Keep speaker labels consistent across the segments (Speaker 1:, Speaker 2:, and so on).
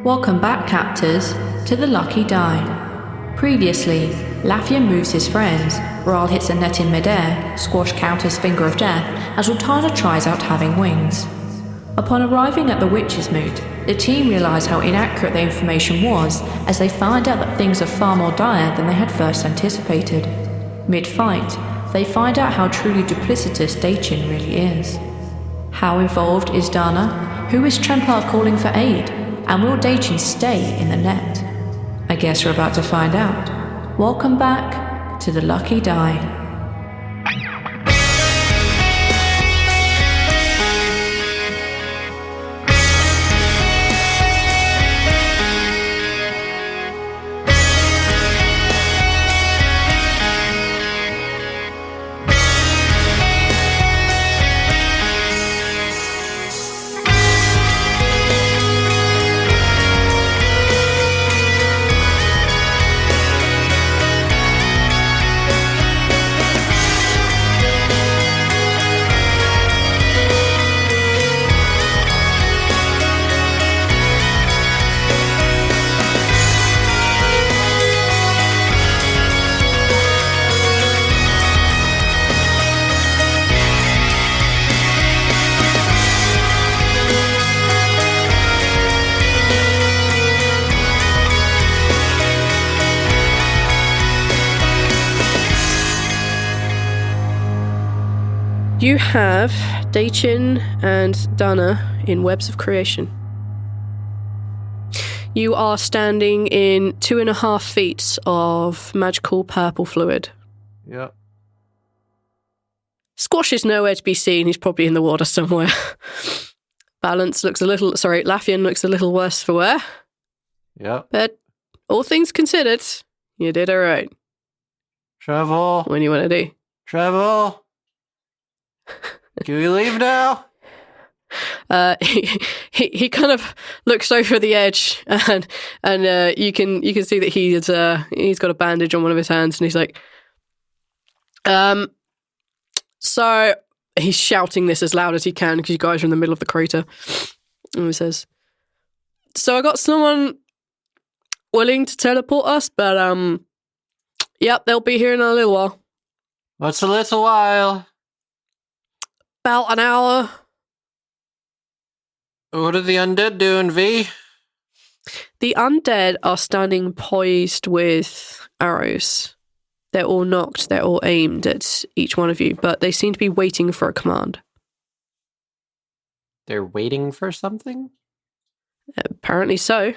Speaker 1: Welcome back, captors, to the Lucky Die. Previously, Lafia moves his friends, Rhal hits a net in midair, Squash counters Finger of Death, as Zaltanna tries out having wings. Upon arriving at the Witch's Moot, the team realise how inaccurate the information was, as they find out that things are far more dire than they had first anticipated. Mid-fight, they find out how truly duplicitous Dachin really is. How involved is Dana? Who is Tremplar calling for aid? And will Dachin stay in the net? I guess we're about to find out. Welcome back to the Lucky Die.
Speaker 2: You have Dachin and Dana in Webs of Creation. You are standing in 2.5 feet of magical purple fluid.
Speaker 3: Yep.
Speaker 2: Squash is nowhere to be seen. He's probably in the water somewhere. Laffian looks a little worse for wear.
Speaker 3: Yep.
Speaker 2: But all things considered, you did all right.
Speaker 3: Travel.
Speaker 2: When you want to do.
Speaker 3: Travel. Can we leave now?
Speaker 2: He kind of looks over the edge, and you can see that he's got a bandage on one of his hands, and he's like, so he's shouting this as loud as he can because you guys are in the middle of the crater, and he says, so I got someone willing to teleport us, but yep, they'll be here in a little while.
Speaker 3: What's a little while?
Speaker 2: About an hour.
Speaker 3: What are the undead doing, V?
Speaker 2: The undead are standing poised with arrows. They're all knocked, they're all aimed at each one of you, but they seem to be waiting for a command.
Speaker 3: They're waiting for something?
Speaker 2: Apparently so.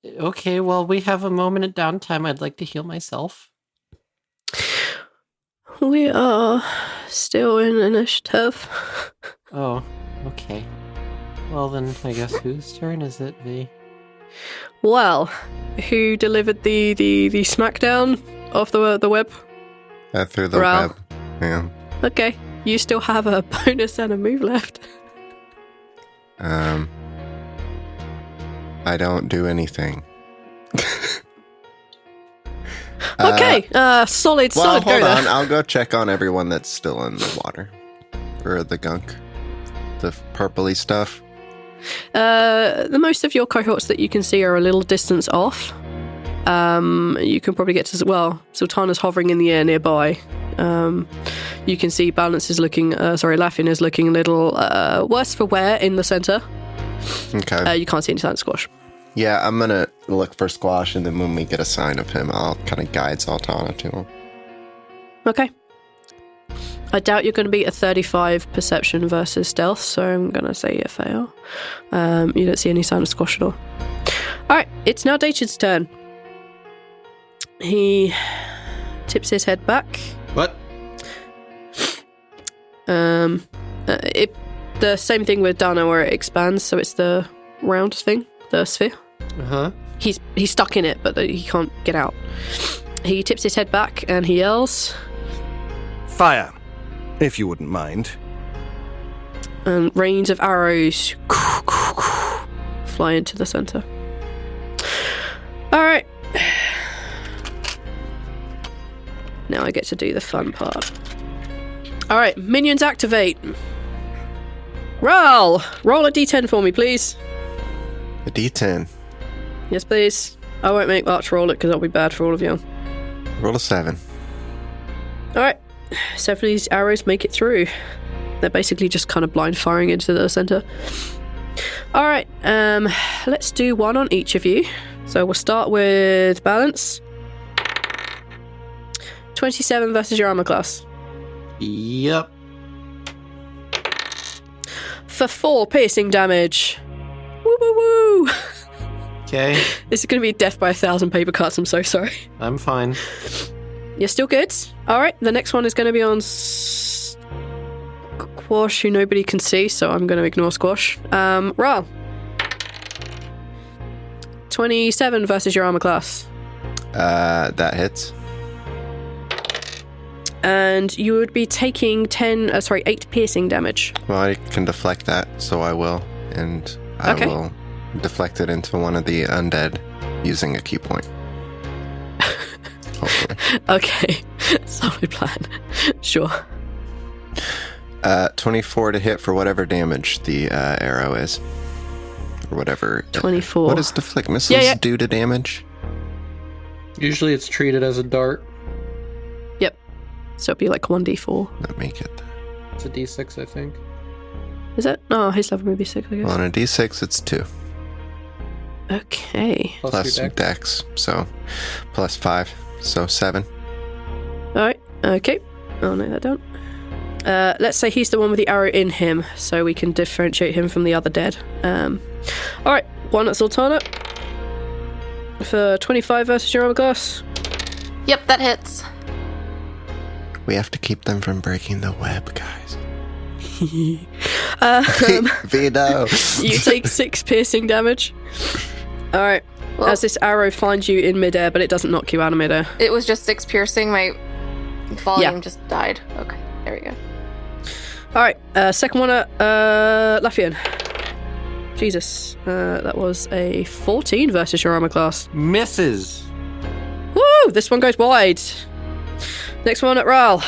Speaker 3: Okay, well, we have a moment of downtime. I'd like to heal myself.
Speaker 2: We are still in initiative.
Speaker 3: Oh, okay. Well, then, I guess whose turn is it, V?
Speaker 2: Well, who delivered the smackdown off the web?
Speaker 4: I threw the
Speaker 2: Rhal.
Speaker 4: web. Yeah.
Speaker 2: Okay, you still have a bonus and a move left.
Speaker 4: I don't do anything.
Speaker 2: Okay, solid
Speaker 4: Well,
Speaker 2: go
Speaker 4: hold
Speaker 2: there.
Speaker 4: on. I'll go check on everyone that's still in the water. Or the gunk. The purpley stuff.
Speaker 2: The most of your cohorts that you can see are a little distance off. You can probably get to, Zaltanna's hovering in the air nearby. You can see Laffian is looking a little worse for wear in the center.
Speaker 4: Okay.
Speaker 2: You can't see any sign of Squash.
Speaker 4: Yeah, I'm gonna look for Squash, and then when we get a sign of him, I'll kind of guide Zaltanna to him.
Speaker 2: Okay. I doubt you're going to be a 35 perception versus stealth, so I'm going to say you fail. You don't see any sign of Squash at all. Alright, it's now Dachin's turn. He tips his head back.
Speaker 3: What?
Speaker 2: The same thing with Dana where it expands, so it's the round thing, the sphere.
Speaker 3: Uh-huh.
Speaker 2: He's stuck in it, but he can't get out. He tips his head back and he yells,
Speaker 5: Fire, if you wouldn't mind.
Speaker 2: and rains of arrows fly into the center. Alright. Now I get to do the fun part. Alright, minions activate. Rhal, roll a d10 for me, please.
Speaker 4: A D10.
Speaker 2: Yes, please. I won't make Arch roll it because that'll be bad for all of you.
Speaker 4: Roll a 7.
Speaker 2: Alright. 7 of these arrows make it through. They're basically just kind of blind firing into the center. Alright, let's do one on each of you. So we'll start with balance. 27 versus your armor class.
Speaker 3: Yep.
Speaker 2: For 4 piercing damage. Woo woo woo!
Speaker 3: Okay.
Speaker 2: This is going to be death by 1,000 paper cuts, I'm so sorry.
Speaker 3: I'm fine.
Speaker 2: You're still good? Alright, the next one is going to be on Squash, who nobody can see, so I'm going to ignore Squash. Rhal. 27 versus your armor class.
Speaker 4: That hits.
Speaker 2: And you would be taking 8 piercing damage.
Speaker 4: Well, I can deflect that, so I will. And I
Speaker 2: Okay.
Speaker 4: will deflect it into one of the undead using a key point. Hopefully.
Speaker 2: Okay, solid plan. Sure.
Speaker 4: 24 to hit for whatever damage the arrow is. Or whatever.
Speaker 2: 24.
Speaker 4: What does deflect missiles do to damage?
Speaker 3: Usually it's treated as a dart.
Speaker 2: Yep. So it'd be like 1d4.
Speaker 4: Not make it.
Speaker 3: It's a d6, I think.
Speaker 2: Is it? No, his level may be 6, I guess.
Speaker 4: Well, on a d6, it's 2.
Speaker 2: Okay.
Speaker 4: Plus
Speaker 3: your
Speaker 4: dex, so plus 5, so 7.
Speaker 2: Alright, okay. I'll note that down. Let's say he's the one with the arrow in him, so we can differentiate him from the other dead. Alright, one at Zaltanna. For 25 versus your armor class.
Speaker 6: Yep, that hits.
Speaker 4: We have to keep them from breaking the web, guys.
Speaker 2: Veto. You take 6 piercing damage. Alright.
Speaker 6: Well,
Speaker 2: As this arrow finds you in midair, but it doesn't knock you out of midair.
Speaker 6: it was just 6 piercing. My volume
Speaker 2: Yeah.
Speaker 6: just died. Okay, there we go.
Speaker 2: Alright, second one at Laffian. Jesus. That was a 14 versus your armor class.
Speaker 3: Misses.
Speaker 2: Woo! This one goes wide. Next one at Rhal.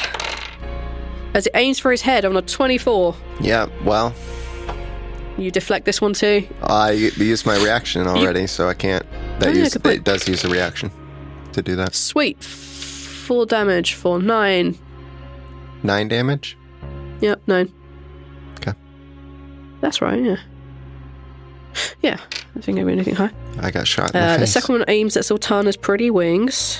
Speaker 2: As it aims for his head on a 24.
Speaker 4: Yeah, well,
Speaker 2: You deflect this one too.
Speaker 4: I used my reaction already, so I can't. It
Speaker 2: good point.
Speaker 4: does use a reaction to do that.
Speaker 2: Sweet. 4 damage for 9.
Speaker 4: 9 damage?
Speaker 2: Yep, 9.
Speaker 4: Okay.
Speaker 2: That's right, yeah. Yeah, I think it'll be anything high.
Speaker 4: I got shot in the
Speaker 2: The
Speaker 4: face.
Speaker 2: second one aims at Zaltanna's pretty wings.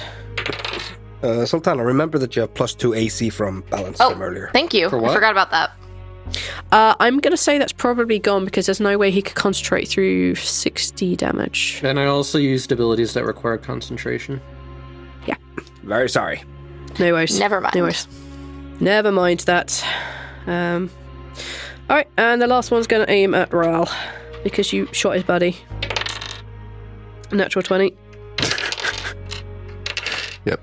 Speaker 5: Zaltanna, remember that you have +2 AC from balance
Speaker 6: Oh,
Speaker 5: from earlier.
Speaker 6: thank you.
Speaker 3: For
Speaker 6: I
Speaker 3: what?
Speaker 6: forgot about that.
Speaker 2: I'm going to say that's probably gone because there's no way he could concentrate through 60 damage.
Speaker 3: And I also used abilities that require concentration.
Speaker 5: Very sorry.
Speaker 2: No worries.
Speaker 6: Never mind.
Speaker 2: No worries. Never mind that. Alright, and the last one's going to aim at Rhal because you shot his buddy. Natural 20.
Speaker 4: Yep.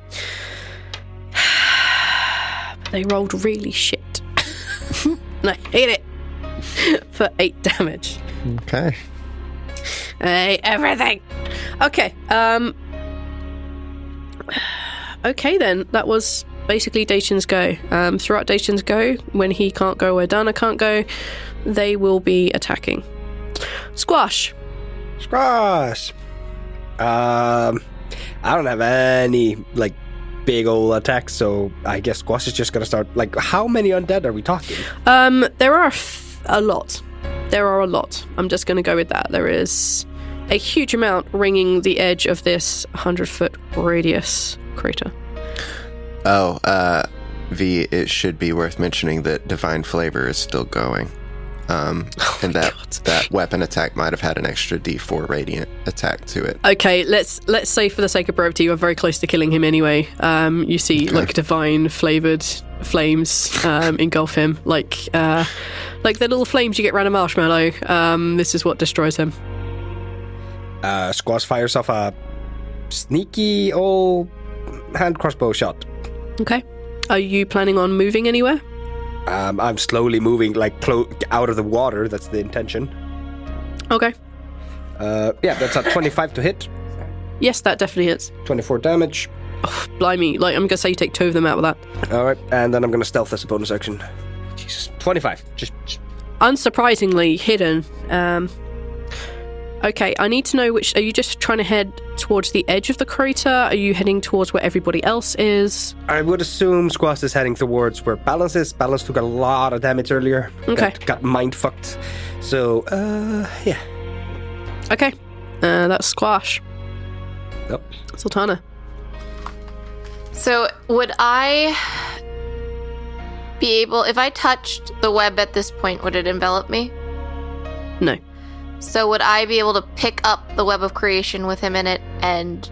Speaker 2: But they rolled really shit. And I hate it. For 8 damage.
Speaker 4: Okay.
Speaker 2: I hate everything. Okay, okay then, that was basically Dacian's go. Throughout Dacian's go, when he can't go where Dana can't go, they will be attacking. Squash.
Speaker 5: Squash! I don't have any, big old attacks, so I guess Squash is just gonna start. How many undead are we talking?
Speaker 2: There are a lot. There are a lot. I'm just going to go with that. There is a huge amount ringing the edge of this 100-foot radius crater.
Speaker 4: Oh, it should be worth mentioning that Divine Flavor is still going. And that weapon attack might have had an extra D4 radiant attack to it.
Speaker 2: Okay, let's say for the sake of brevity, you're very close to killing him anyway. You see, divine flavored flames engulf him, like the little flames you get around a marshmallow. This is what destroys him.
Speaker 5: Squash fires off a sneaky old hand crossbow shot.
Speaker 2: Okay. Are you planning on moving anywhere?
Speaker 5: I'm slowly moving, out of the water. That's the intention.
Speaker 2: Okay.
Speaker 5: Yeah, that's a 25 to hit.
Speaker 2: Yes, that definitely hits.
Speaker 5: 24 damage.
Speaker 2: Oh, blimey. I'm going to say you take 2 of them out of that.
Speaker 5: All right, and then I'm going to stealth as a bonus action. Jesus. 25. Just
Speaker 2: unsurprisingly hidden. Okay, I need to know which... Are you just trying to head towards the edge of the crater? Are you heading towards where everybody else is?
Speaker 5: I would assume Squash is heading towards where Balance is. Balance took a lot of damage earlier.
Speaker 2: Okay.
Speaker 5: Got mind-fucked. So, yeah.
Speaker 2: Okay, that's Squash.
Speaker 5: Yep.
Speaker 2: Zaltanna.
Speaker 6: So, would I be able... If I touched the web at this point, would it envelop me?
Speaker 2: No.
Speaker 6: So would I be able to pick up the web of creation with him in it and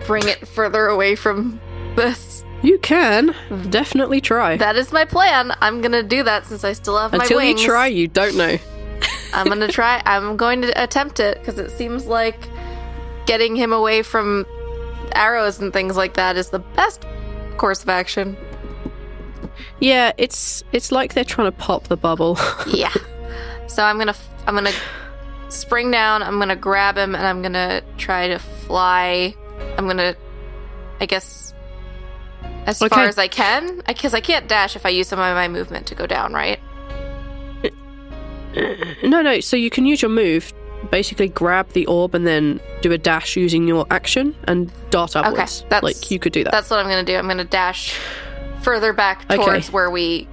Speaker 6: bring it further away from this?
Speaker 2: You can definitely try.
Speaker 6: That is my plan. I'm going to do that since I still have my wings.
Speaker 2: Until you try, you don't know.
Speaker 6: I'm going to try. I'm going to attempt it because it seems like getting him away from arrows and things like that is the best course of action.
Speaker 2: Yeah, it's like they're trying to pop the bubble.
Speaker 6: Yeah. So I'm going to spring down, I'm gonna grab him, and I'm gonna try to fly. I'm gonna, I guess, as far as I can, because I can't dash if I use some of my movement to go down, right?
Speaker 2: No, so you can use your move, basically grab the orb and then do a dash using your action and dart upwards.
Speaker 6: Okay,
Speaker 2: like, you could do that.
Speaker 6: That's what I'm gonna do. I'm gonna dash further back towards where we...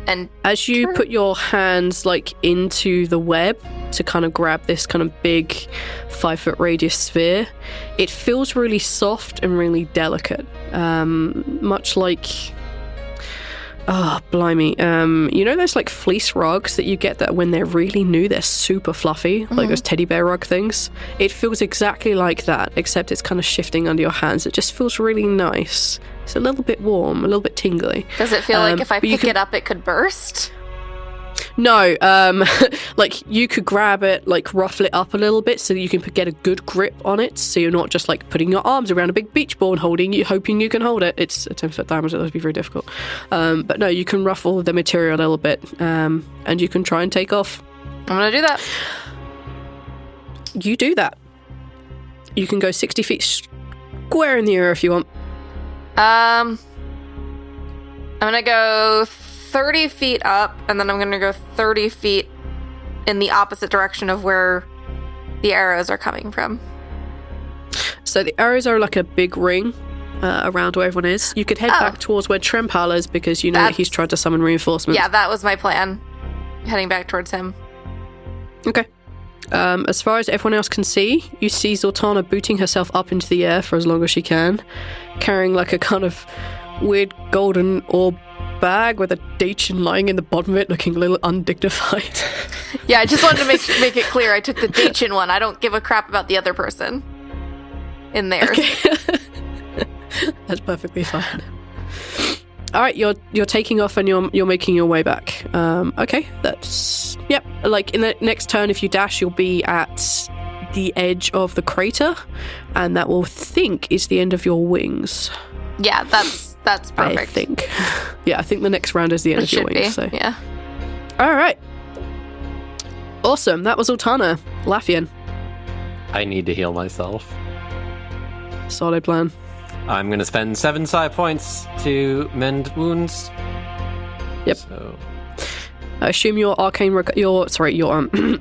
Speaker 6: And
Speaker 2: as you put your hands like into the web to kind of grab this kind of big 5-foot radius sphere, it feels really soft and really delicate, much like blimey, you know those like fleece rugs that you get that when they're really new they're super fluffy, like those teddy bear rug things? It feels exactly like that, except it's kind of shifting under your hands. It just feels really nice. It's a little bit warm, a little bit tingly.
Speaker 6: Does it feel like if I pick it up, it could burst?
Speaker 2: No, like you could grab it, like ruffle it up a little bit so that you can get a good grip on it, so you're not just like putting your arms around a big beach ball and hoping you can hold it. It's a 10-foot diameter, that would be very difficult. But no, you can ruffle the material a little bit, and you can try and take off.
Speaker 6: I'm gonna do that.
Speaker 2: You do that. You can go 60 feet square in the air if you want.
Speaker 6: I'm gonna go 30 feet up, and then I'm gonna go 30 feet in the opposite direction of where the arrows are coming from.
Speaker 2: So the arrows are like a big ring around where everyone is. You could head back towards where Trempal is, because you know that he's tried to summon reinforcements.
Speaker 6: Yeah, that was my plan. Heading back towards him.
Speaker 2: Okay. As far as everyone else can see, you see Zaltanna booting herself up into the air for as long as she can, carrying like a kind of weird golden orb bag with a Daichin lying in the bottom of it, looking a little undignified.
Speaker 6: Yeah, I just wanted to make it clear I took the Daichin one. I don't give a crap about the other person in theirs.
Speaker 2: Okay. That's perfectly fine. All right, you're taking off and you're making your way back. Okay, that's... Yep, like in the next turn, if you dash, you'll be at the edge of the crater, and that will think is the end of your wings.
Speaker 6: Yeah, that's perfect.
Speaker 2: I think. Yeah, I think the next round is the end of your wings. So.
Speaker 6: Yeah.
Speaker 2: All right. Awesome. That was Zaltanna. Lafhian.
Speaker 3: I need to heal myself.
Speaker 2: Solid plan.
Speaker 3: I'm going to spend 7 psi points to mend wounds.
Speaker 2: Yep.
Speaker 3: So.
Speaker 2: I assume your your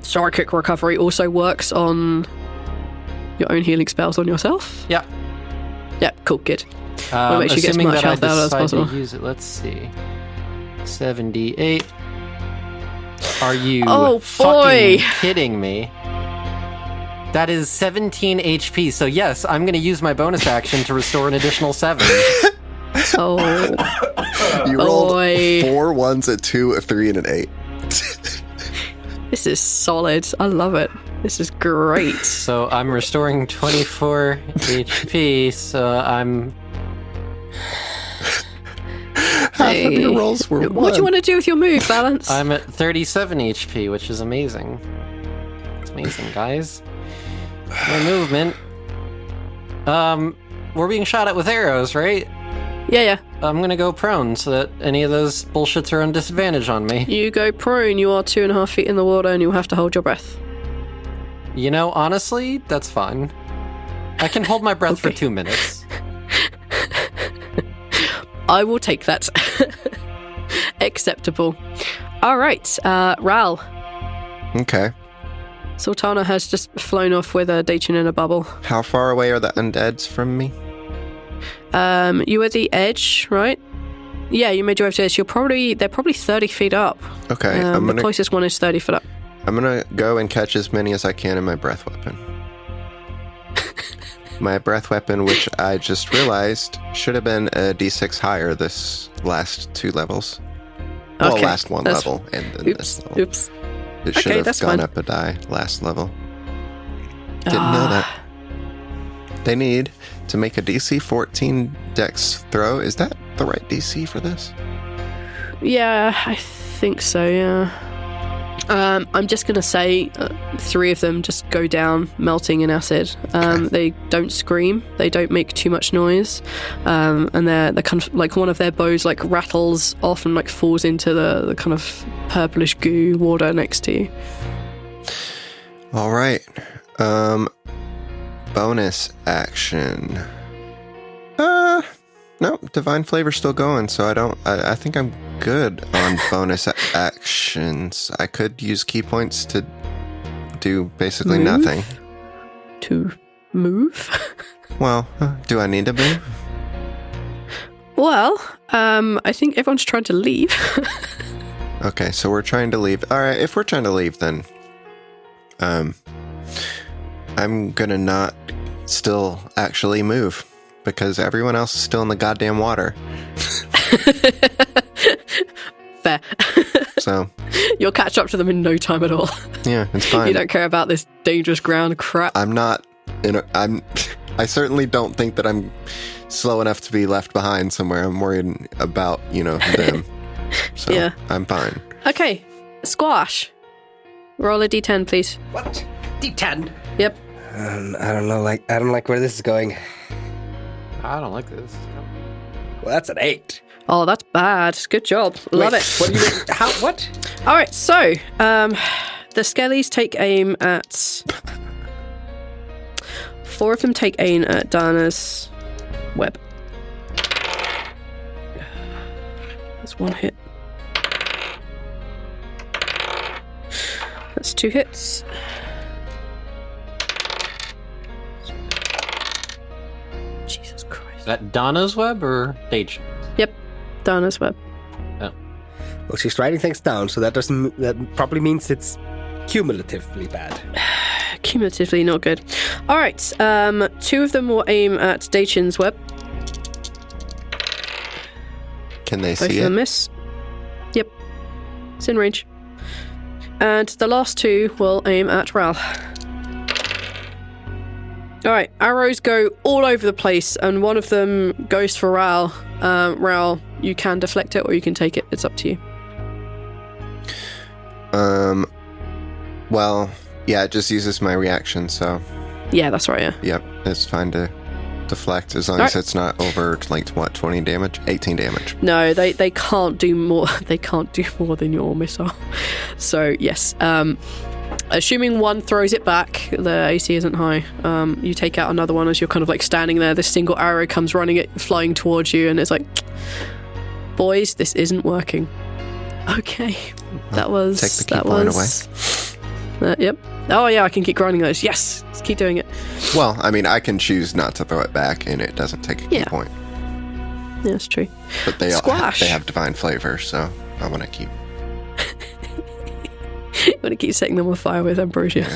Speaker 2: psychic recovery also works on your own healing spells on yourself.
Speaker 3: Yeah.
Speaker 2: Yep. Cool. Good. We'll make sure you get as much health out as possible.
Speaker 3: To use it. Let's see. 78. Are you fucking kidding me? That is 17 HP. So yes, I'm going to use my bonus action to restore an additional 7.
Speaker 2: Oh.
Speaker 4: You rolled 4 ones, a 2, a 3, and an 8.
Speaker 2: This is solid. I love it. This is great.
Speaker 3: So I'm restoring 24 HP, so I'm...
Speaker 4: Half of your rolls were
Speaker 2: What do you want to do with your move, Balance?
Speaker 3: I'm at 37 HP, which is amazing. It's amazing, guys. My movement... we're being shot at with arrows, right?
Speaker 2: Yeah.
Speaker 3: I'm gonna go prone so that any of those bullshits are on disadvantage on me.
Speaker 2: You go prone, you are 2.5 feet in the water, and you'll have to hold your breath.
Speaker 3: You know, honestly, that's fine. I can hold my breath for 2 minutes.
Speaker 2: I will take that. Acceptable. All right, Rhal.
Speaker 4: Okay.
Speaker 2: Zaltanna has just flown off with a Dachin in a bubble.
Speaker 4: How far away are the undeads from me?
Speaker 2: You were at the edge, right? Yeah, you made your way to the edge. They're probably 30 feet up.
Speaker 4: Okay,
Speaker 2: the closest one is 30 foot up.
Speaker 4: I'm gonna go and catch as many as I can in my breath weapon. My breath weapon, which I just realized should have been a D6 higher this last 2 levels. Well,
Speaker 2: Okay,
Speaker 4: last 1 level and then this level.
Speaker 2: Oops.
Speaker 4: It should have gone up a die last level. Didn't know that. They need to make a DC 14 Dex throw. Is that the right DC for this?
Speaker 2: Yeah, I think so, yeah. I'm just going to say 3 of them just go down, melting in acid. They don't scream. They don't make too much noise. And they're kind of like one of their bows like rattles off and like falls into the kind of purplish goo water next to you.
Speaker 4: All right. Bonus action. No, Divine Flavor's still going, so I think I'm good on bonus actions. I could use key points to do basically nothing.
Speaker 2: To move?
Speaker 4: Well, do I need to move?
Speaker 2: Well, I think everyone's trying to leave.
Speaker 4: Okay, so we're trying to leave. All right, if we're trying to leave, then I'm gonna not still actually move because everyone else is still in the goddamn water.
Speaker 2: Fair.
Speaker 4: So
Speaker 2: you'll catch up to them in no time at all.
Speaker 4: Yeah, it's fine.
Speaker 2: You don't care about this dangerous ground crap.
Speaker 4: I'm not. I certainly don't think that I'm slow enough to be left behind somewhere. I'm worried about them. So
Speaker 2: Yeah.
Speaker 4: I'm fine.
Speaker 2: Okay, Squash. Roll a d10, please.
Speaker 5: What? D10?
Speaker 2: Yep.
Speaker 5: I don't know. I don't like where this is going.
Speaker 3: I don't like this.
Speaker 5: Well, that's an 8.
Speaker 2: Oh, that's bad. Good job. Love
Speaker 5: Wait,
Speaker 2: it.
Speaker 5: What do you mean? How? What?
Speaker 2: All right, so the Skellies take aim at... 4 of them take aim at Dana's web. That's 1 hit. That's 2 hits. Jesus Christ.
Speaker 3: Is that Donna's web or Dage?
Speaker 2: Yep, Dana's web.
Speaker 5: Well, she's writing things down, so that probably means it's cumulatively bad.
Speaker 2: Cumulatively not good. All right, 2 of them will aim at Dachin's web.
Speaker 4: Can they
Speaker 2: Both
Speaker 4: see
Speaker 2: of them
Speaker 4: it?
Speaker 2: miss. Yep, it's in range. And the last 2 will aim at Rhal. All right, arrows go all over the place, and one of them goes for Rhal. Rhal, you can deflect it or you can take it. It's up to you.
Speaker 4: Well, yeah, it just uses my reaction, so
Speaker 2: Yeah, that's right, yeah.
Speaker 4: yep, it's fine to deflect as long
Speaker 2: All
Speaker 4: as
Speaker 2: right.
Speaker 4: it's not over 20 damage, 18 damage.
Speaker 2: No, they can't do more. They can't do more than your missile. So yes, assuming one throws it back, the AC isn't high. You take out another one as you're kind of like standing there. This single arrow comes flying towards you, and it's like, boys, this isn't working. Okay, that was
Speaker 4: take the key point
Speaker 2: away. Yep. Oh yeah, I can keep grinding those. Yes, let's keep doing it.
Speaker 4: Well, I mean, I can choose not to throw it back, and it doesn't take a key
Speaker 2: Yeah.
Speaker 4: point.
Speaker 2: Yeah, that's true.
Speaker 4: But they
Speaker 2: Squash.
Speaker 4: have divine flavor, so I want to keep.
Speaker 2: You want to keep setting them on fire with ambrosia.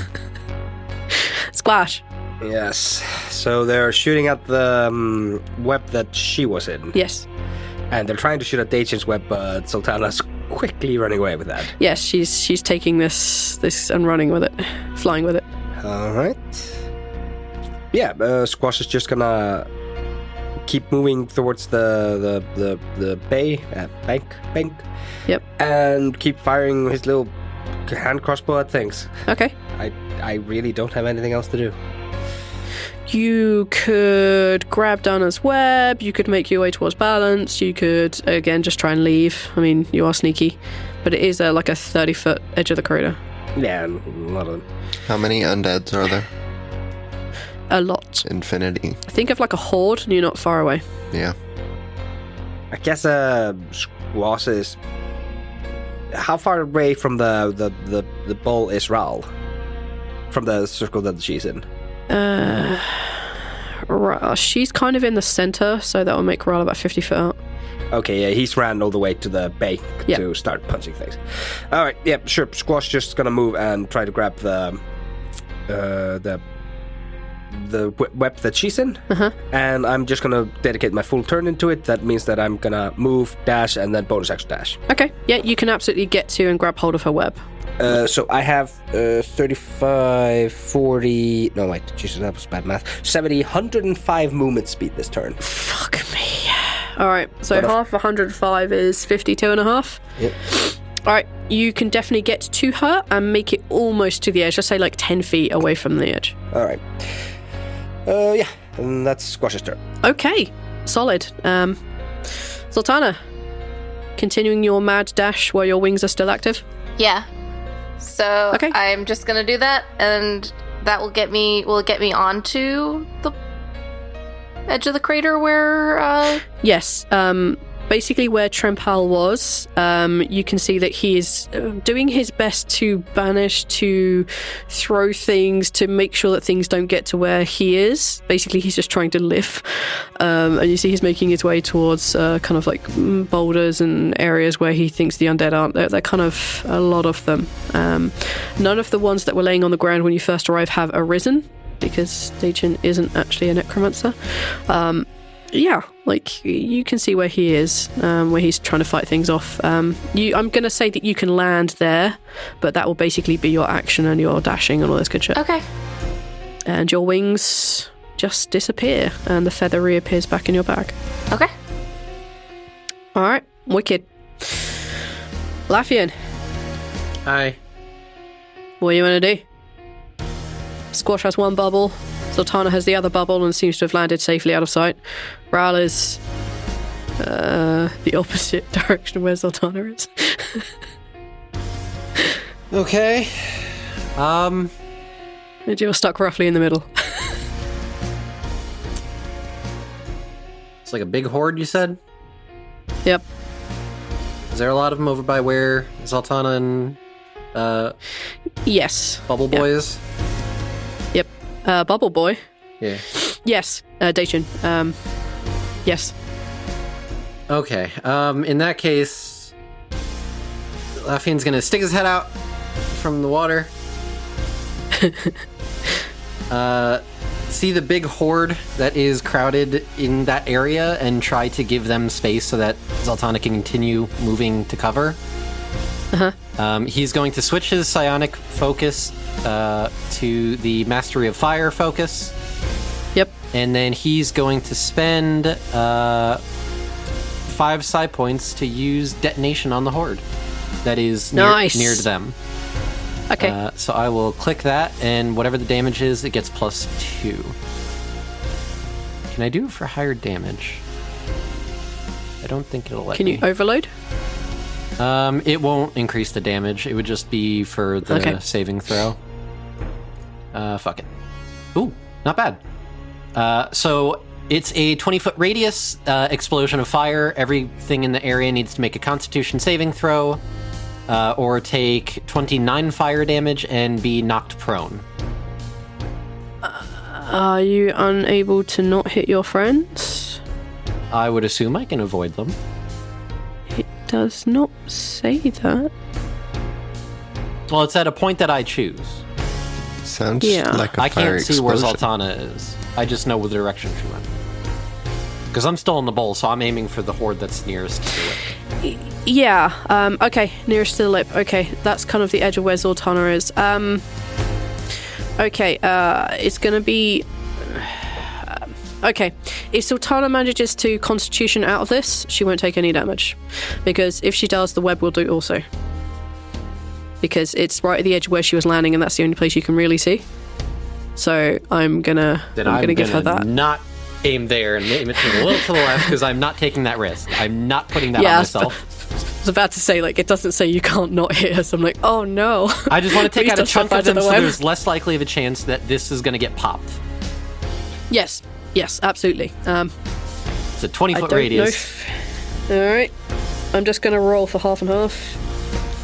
Speaker 2: Squash.
Speaker 5: Yes. So they're shooting at the web that she was in.
Speaker 2: Yes.
Speaker 5: And they're trying to shoot at Dachin's web, but Zaltanna's quickly running away with that.
Speaker 2: Yes, she's taking this and running with it, flying with it.
Speaker 5: All right. Yeah, Squash is just gonna keep moving towards the bay, bank.
Speaker 2: Yep.
Speaker 5: And keep firing his little hand crossbow at things.
Speaker 2: Okay.
Speaker 5: I really don't have anything else to do.
Speaker 2: You could grab Dana's web, you could make your way towards balance, you could, again, just try and leave. I mean, you are sneaky, but it is like a 30-foot edge of the corridor.
Speaker 5: Yeah, a lot of them.
Speaker 4: How many undeads are there?
Speaker 2: A lot.
Speaker 4: Infinity.
Speaker 2: Think of like a horde, and you're not far away.
Speaker 4: Yeah.
Speaker 5: I guess Squash is how far away from the ball is Rhal? From the circle that she's in?
Speaker 2: She's kind of in the center, so that will make Rhal about 50 foot out.
Speaker 5: Okay, yeah, he's ran all the way to the bank
Speaker 2: Yep.
Speaker 5: to start punching things. All right, yeah, sure. Squash just gonna move and try to grab the web that she's in, and I'm just gonna dedicate my full turn into it. That means that I'm gonna move, dash, and then bonus action dash.
Speaker 2: Okay, yeah, you can absolutely get to and grab hold of her web.
Speaker 5: So I have 35, 40... No, wait, Jesus, that was bad math. 70, 105 movement speed this turn.
Speaker 2: Fuck me. Alright, so half of 105 is 52 and a half.
Speaker 5: Yep.
Speaker 2: Alright, you can definitely get to her and make it almost to the edge. Just say like 10 feet away from the edge.
Speaker 5: Alright. Yeah, and that's Squash's turn.
Speaker 2: Okay, solid. Zaltanna, continuing your mad dash while your wings are still active?
Speaker 6: Yeah. So
Speaker 2: Okay.
Speaker 6: I'm just gonna do that, and that will get me onto the edge of the crater where
Speaker 2: Yes. Basically where Trempal was, you can see that he is doing his best to banish, to throw things, to make sure that things don't get to where he is. Basically, he's just trying to live. And you see he's making his way towards kind of like boulders and areas where he thinks the undead aren't. They're kind of a lot of them. None of the ones that were laying on the ground when you first arrived have arisen, because Dachin isn't actually a necromancer. Yeah, like you can see where he is, where he's trying to fight things off. I'm going to say that you can land there, but that will basically be your action and your dashing and all this good shit.
Speaker 6: Okay.
Speaker 2: And your wings just disappear, and the feather reappears back in your bag.
Speaker 6: Okay.
Speaker 2: All right, wicked. Laffian,
Speaker 3: Hi.
Speaker 2: what do you want to do? Squash has one bubble. Zaltanna has the other bubble and seems to have landed safely out of sight. Rhal is the opposite direction of where Zaltanna is.
Speaker 3: Okay.
Speaker 2: And you're stuck roughly in the middle.
Speaker 3: It's like a big horde, you said?
Speaker 2: Yep.
Speaker 3: Is there a lot of them over by where Zaltanna and
Speaker 2: Yes.
Speaker 3: Bubble Boy is?
Speaker 2: Yep. Bubble Boy.
Speaker 3: Yeah.
Speaker 2: Yes. Dachin. Yes.
Speaker 3: Okay. In that case, Laffian's gonna stick his head out from the water. See the big horde that is crowded in that area and try to give them space so that Zaltanna can continue moving to cover. He's going to switch his psionic focus to the Mastery of Fire focus.
Speaker 2: Yep.
Speaker 3: And then he's going to spend 5 psi points to use detonation on the horde that is near to them.
Speaker 2: Okay.
Speaker 3: So I will click that, and whatever the damage is, it gets +2. Can I do it for higher damage? I don't think it'll let me.
Speaker 2: Can you overload?
Speaker 3: It won't increase the damage. It would just be for the saving throw. Fuck it. Ooh, not bad. So it's a 20-foot radius explosion of fire. Everything in the area needs to make a Constitution saving throw, or take 29 fire damage and be knocked prone.
Speaker 2: Are you unable to not hit your friends?
Speaker 3: I would assume I can avoid them.
Speaker 2: It does not say that.
Speaker 3: Well, it's at a point that I choose.
Speaker 4: Sounds
Speaker 2: Yeah.
Speaker 4: like a
Speaker 3: I
Speaker 4: fire
Speaker 3: can't see where
Speaker 4: explosion.
Speaker 3: Zaltanna is. I just know the direction she went. Because I'm still in the bowl, so I'm aiming for the horde that's nearest to it.
Speaker 2: Yeah. Okay. Nearest to the lip. Okay. That's kind of the edge of where Zaltanna is. Okay. It's gonna be. Okay. If Zaltanna manages to Constitution out of this, she won't take any damage, because if she does, the web will do also. Because it's right at the edge where she was landing, and that's the only place you can really see. So I'm gonna give her that.
Speaker 3: Not aim there and aim it to a little to the left, because I'm not taking that risk. I'm not putting that on myself.
Speaker 2: I was about to say, like, it doesn't say you can't not hit us. I'm like, oh no.
Speaker 3: I just want to take
Speaker 2: Please
Speaker 3: out a
Speaker 2: don't
Speaker 3: chunk
Speaker 2: step
Speaker 3: of them
Speaker 2: out
Speaker 3: so
Speaker 2: the web.
Speaker 3: there's less likely of a chance that this is going to get popped.
Speaker 2: Yes, absolutely.
Speaker 3: It's a 20-foot
Speaker 2: I don't
Speaker 3: radius.
Speaker 2: know. All right, I'm just gonna roll for half and half.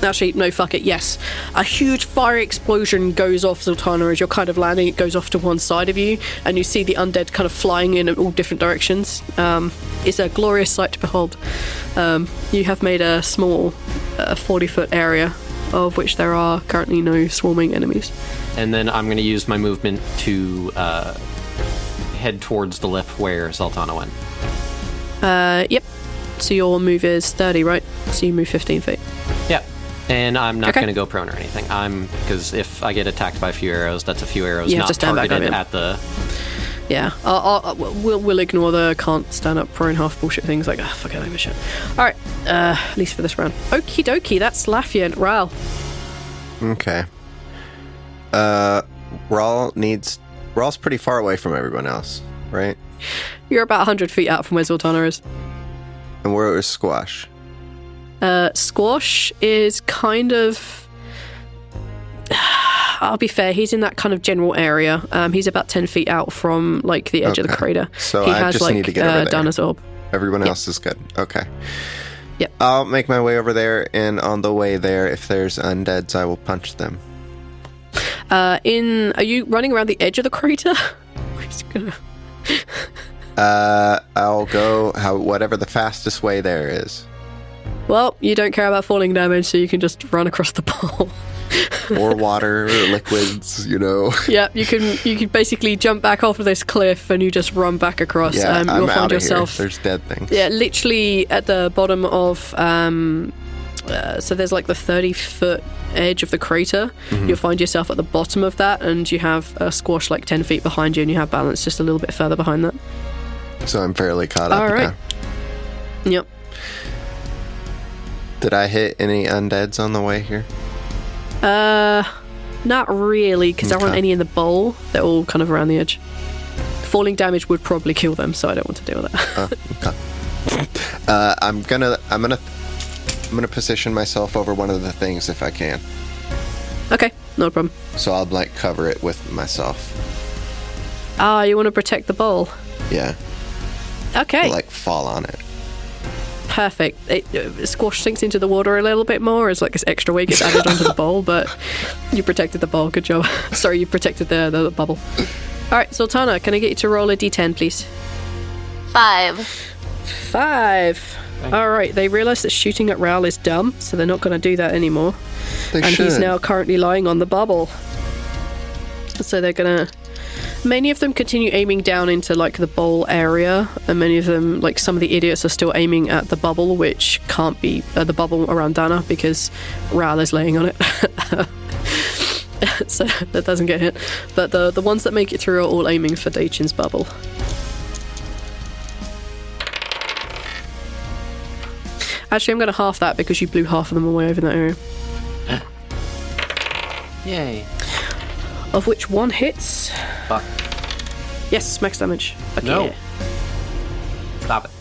Speaker 2: Actually, no, fuck it, yes. A huge fire explosion goes off, Zaltanna, as you're kind of landing. It goes off to one side of you, and you see the undead kind of flying in all different directions. It's a glorious sight to behold. You have made a small 40-foot area, of which there are currently no swarming enemies.
Speaker 3: And then I'm going to use my movement to head towards the lip where Zaltanna went.
Speaker 2: Yep. So your move is 30, right? So you move 15 feet.
Speaker 3: Yeah. And I'm not going to go prone or anything. Because if I get attacked by a few arrows, that's a few arrows not targeted at the...
Speaker 2: Yeah. We'll ignore the can't stand up prone half bullshit things like, fuck it, I don't give a shit. Alright, at least for this round. Okie dokie, that's Lafia and Rhal.
Speaker 4: Okay. Rhal's pretty far away from everyone else, right?
Speaker 2: You're about 100 feet out from where Zaltanna is.
Speaker 4: And where is Squash?
Speaker 2: Squash is kind of... I'll be fair, he's in that kind of general area. He's about 10 feet out from, like, the edge of the crater.
Speaker 4: So
Speaker 2: he
Speaker 4: I
Speaker 2: has,
Speaker 4: just
Speaker 2: like,
Speaker 4: need to get over there.
Speaker 2: Dana's orb.
Speaker 4: Everyone else is good. Okay.
Speaker 2: Yep.
Speaker 4: I'll make my way over there, and on the way there, if there's undeads, I will punch them.
Speaker 2: Are you running around the edge of the crater? We're just gonna...
Speaker 4: I'll go whatever the fastest way there is.
Speaker 2: Well, you don't care about falling damage, so you can just run across the bowl.
Speaker 4: Or water, or liquids, you know.
Speaker 2: Yeah, you can basically jump back off of this cliff and you just run back across.
Speaker 4: Yeah,
Speaker 2: You'll
Speaker 4: I'm
Speaker 2: find
Speaker 4: out of
Speaker 2: yourself.
Speaker 4: here. There's dead things.
Speaker 2: Yeah, literally at the bottom of so there's like the 30-foot edge of the crater. Mm-hmm. You'll find yourself at the bottom of that, and you have a Squash like 10 feet behind you, and you have balance just a little bit further behind that.
Speaker 4: So I'm fairly caught up.
Speaker 2: All right.
Speaker 4: Now.
Speaker 2: Yep.
Speaker 4: Did I hit any undeads on the way here?
Speaker 2: Not really, because there aren't any in the bowl. They're all kind of around the edge. Falling damage would probably kill them, so I don't want to deal with that.
Speaker 4: Okay. I'm gonna position myself over one of the things if I can.
Speaker 2: Okay, no problem.
Speaker 4: So I'll like cover it with myself.
Speaker 2: You want to protect the bowl?
Speaker 4: Yeah.
Speaker 2: Okay.
Speaker 4: I'll, like fall on it.
Speaker 2: Perfect. Squash sinks into the water a little bit more as like this extra weight gets added onto the bowl, but you protected the bowl. Good job. Sorry, you protected the bubble. All right, Zaltanna, can I get you to roll a d10, please?
Speaker 6: 5.
Speaker 2: All right, they realize that shooting at Rhal is dumb, so they're not going to do that anymore. He's now currently lying on the bubble. So they're going to... Many of them continue aiming down into, like, the bowl area, and many of them, like, some of the idiots are still aiming at the bubble, which can't be the bubble around Dana, because Rhal is laying on it. So that doesn't get hit. But the ones that make it through are all aiming for Daichin's bubble. Actually, I'm going to half that because you blew half of them away over in that area.
Speaker 3: Yay.
Speaker 2: Of which one hits.
Speaker 3: Fuck.
Speaker 2: Yes, max damage. Okay.
Speaker 3: No. Stop it.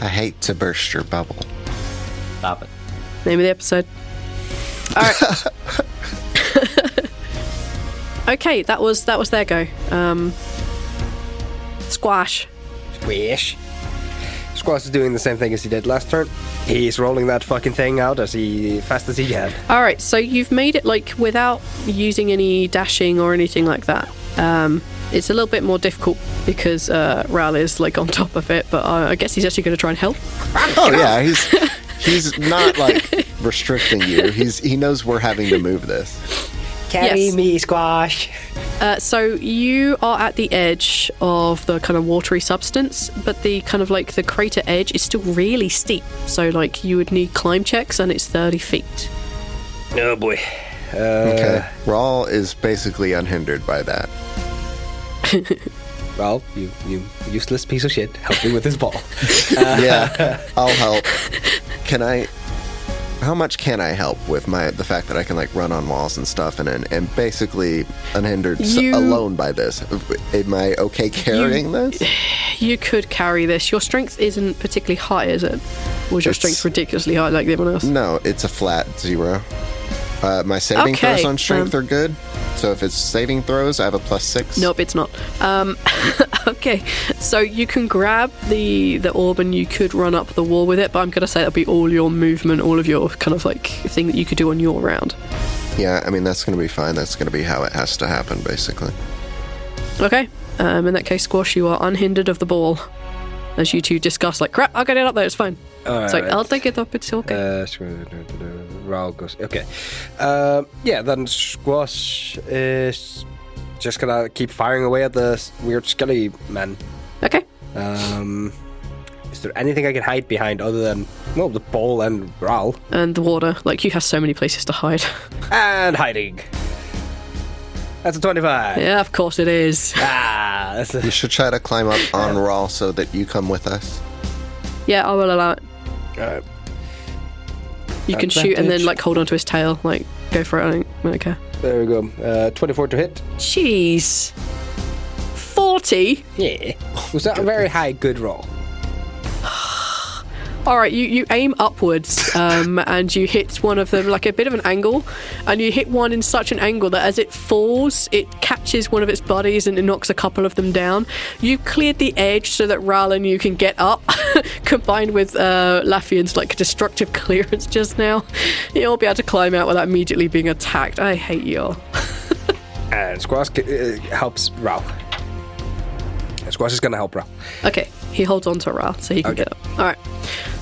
Speaker 4: I hate to burst your bubble.
Speaker 3: Stop it.
Speaker 2: Name of the episode. Alright. Okay, that was their go. Squash.
Speaker 5: Squish. Squash is doing the same thing as he did last turn. He's rolling that fucking thing out as fast as he can.
Speaker 2: Alright, so you've made it like without using any dashing or anything like that. It's a little bit more difficult because Rhal is like on top of it, but I guess he's actually going to try and help.
Speaker 4: Oh yeah, he's not like restricting you. He knows we're having to move this.
Speaker 5: Carry me, Squash.
Speaker 2: So you are at the edge of the kind of watery substance, but the kind of like the crater edge is still really steep. So like you would need climb checks, and it's 30 feet.
Speaker 5: Oh boy.
Speaker 4: Okay. Rhal is basically unhindered by that.
Speaker 5: Well, you useless piece of shit. Help me with this ball.
Speaker 4: Yeah, I'll help. How much can I help with the fact that I can like run on walls and stuff and basically unhindered alone by this? Am I okay carrying this?
Speaker 2: You could carry this. Your strength isn't particularly high, is it? Or is your strength ridiculously high like everyone else?
Speaker 4: No, it's a flat 0. My saving throws on strength are good. So if it's saving throws, I have a +6.
Speaker 2: Nope, it's not. Okay, so you can grab the orb and you could run up the wall with it, but I'm going to say that'll be all your movement, all of your kind of like thing that you could do on your round.
Speaker 4: Yeah, I mean, that's going to be fine. That's going to be how it has to happen, basically.
Speaker 2: Okay, in that case, Squash, you are unhindered of the ball. As you two discuss, like, crap, I'll get it up there, it's fine. It's like, I'll take it up, it's okay.
Speaker 5: Rhal goes, okay. Then Squash is just gonna keep firing away at the weird skelly man.
Speaker 2: Okay.
Speaker 5: Is there anything I can hide behind other than, well, the ball and Rhal?
Speaker 2: And the water. Like, you have so many places to hide.
Speaker 5: And hiding. That's a 25.
Speaker 2: Yeah, of course it is.
Speaker 5: That's
Speaker 4: You should try to climb up on Rhal so that you come with us.
Speaker 2: Yeah, I will allow it.
Speaker 5: Alright.
Speaker 2: You can shoot and then, like, hold onto his tail. Like, go for it, I don't care.
Speaker 5: There we go. 24 to hit.
Speaker 2: Jeez. 40?
Speaker 5: Yeah. Was that a very high good roll?
Speaker 2: Alright, you aim upwards, and you hit one of them like a bit of an angle, and you hit one in such an angle that as it falls, it catches one of its buddies and it knocks a couple of them down. You've cleared the edge so that Rhal and you can get up, combined with Lafian's like destructive clearance just now. You'll be able to climb out without immediately being attacked. I hate you all.
Speaker 5: And Squash helps Rhal. Squash is going to help Rhal.
Speaker 2: Okay, he holds on to Rhal so he can get up. Alright.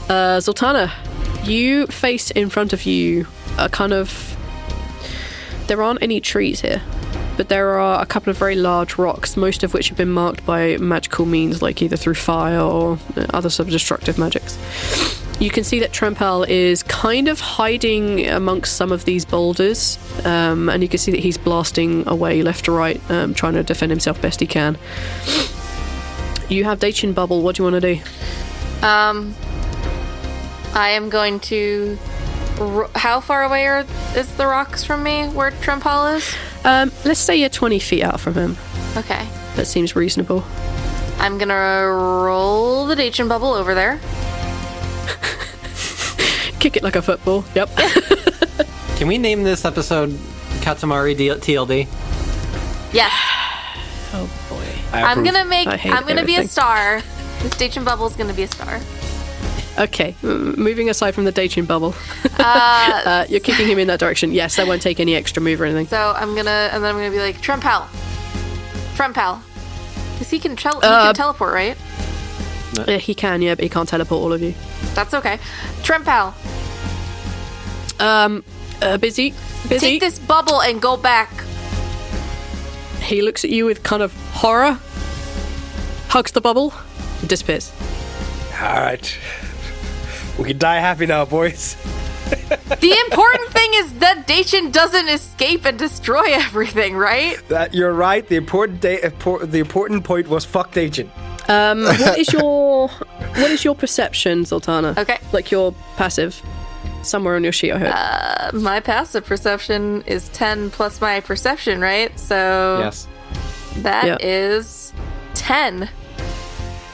Speaker 2: Zaltanna, you face in front of you a kind of... There aren't any trees here, but there are a couple of very large rocks, most of which have been marked by magical means, like either through fire or other self-destructive magics. You can see that Trempal is kind of hiding amongst some of these boulders, and you can see that he's blasting away left to right, trying to defend himself best he can. You have Dacian Bubble. What do you want to do?
Speaker 6: I am going to... How far away is the rocks from me, where Trempal is?
Speaker 2: Let's say you're 20 feet out from him.
Speaker 6: Okay.
Speaker 2: That seems reasonable.
Speaker 6: I'm gonna roll the Dacian Bubble over there.
Speaker 2: Kick it like a football. Yep.
Speaker 3: Can we name this episode Katamari TLD?
Speaker 6: Yes.
Speaker 2: Oh boy.
Speaker 6: I'm gonna be a
Speaker 2: everything.
Speaker 6: star. This Dacian Bubble is gonna be a star.
Speaker 2: Okay, moving aside from the Dacian Bubble, you're kicking him in that direction. Yes, that won't take any extra move or anything.
Speaker 6: So I'm gonna be like, Trempal, because he can teleport, right?
Speaker 2: He can, yeah, but he can't teleport all of you.
Speaker 6: That's okay. Trempal,
Speaker 2: busy.
Speaker 6: take this bubble and go back.
Speaker 2: He looks at you with kind of horror, hugs the bubble, and disappears.
Speaker 5: Alright. We can die happy now, boys.
Speaker 6: The important thing is that Dacian doesn't escape and destroy everything, right?
Speaker 5: You're right. The important point was fuck Dacian.
Speaker 2: What is your perception, Zaltanna?
Speaker 6: Okay.
Speaker 2: Like your passive. Somewhere on your sheet, I heard.
Speaker 6: My passive perception is 10 plus my perception, right? So
Speaker 3: Yes.
Speaker 6: that is 10.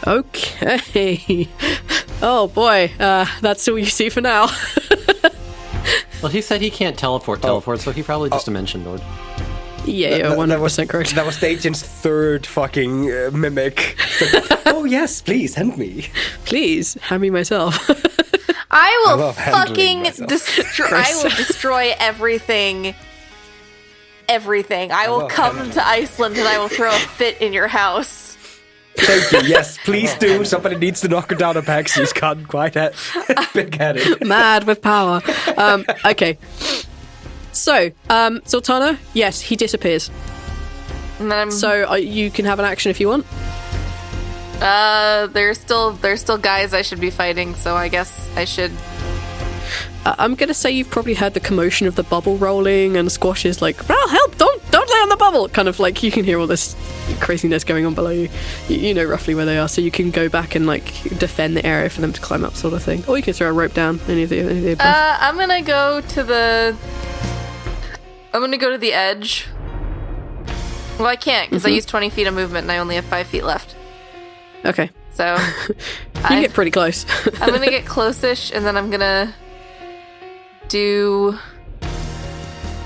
Speaker 2: Okay. Oh boy, that's all you see for now.
Speaker 3: Well, he said he can't teleport, so he probably just dimension lord.
Speaker 2: Yeah, you're 100% correct.
Speaker 5: That was Dacian's third fucking mimic. Oh yes, please hand me.
Speaker 2: Please, hand me myself.
Speaker 6: I will
Speaker 5: love handling
Speaker 6: fucking
Speaker 5: myself.
Speaker 6: I will destroy everything. Everything. I will come to Iceland and I will throw a fit in your house.
Speaker 5: Thank you. Yes, please do. Somebody needs to knock her down a peg. She's gotten quite big-headed.
Speaker 2: Mad with power. Okay. So, Zaltanna, yes, he disappears.
Speaker 6: And then
Speaker 2: So you can have an action if you want.
Speaker 6: there's still guys I should be fighting, so I guess I should.
Speaker 2: I'm gonna say you've probably heard the commotion of the bubble rolling, and Squash is like, "Rhal, help! Don't lay on the bubble!" Kind of like you can hear all this craziness going on below you. You know roughly where they are, so you can go back and like defend the area for them to climb up, sort of thing. Or you can throw a rope down. Any of the above.
Speaker 6: I'm gonna go to the edge. Well, I can't because I used 20 feet of movement and I only have 5 feet left.
Speaker 2: Okay.
Speaker 6: So
Speaker 2: You get pretty close.
Speaker 6: I'm gonna get close-ish, and then I'm gonna do...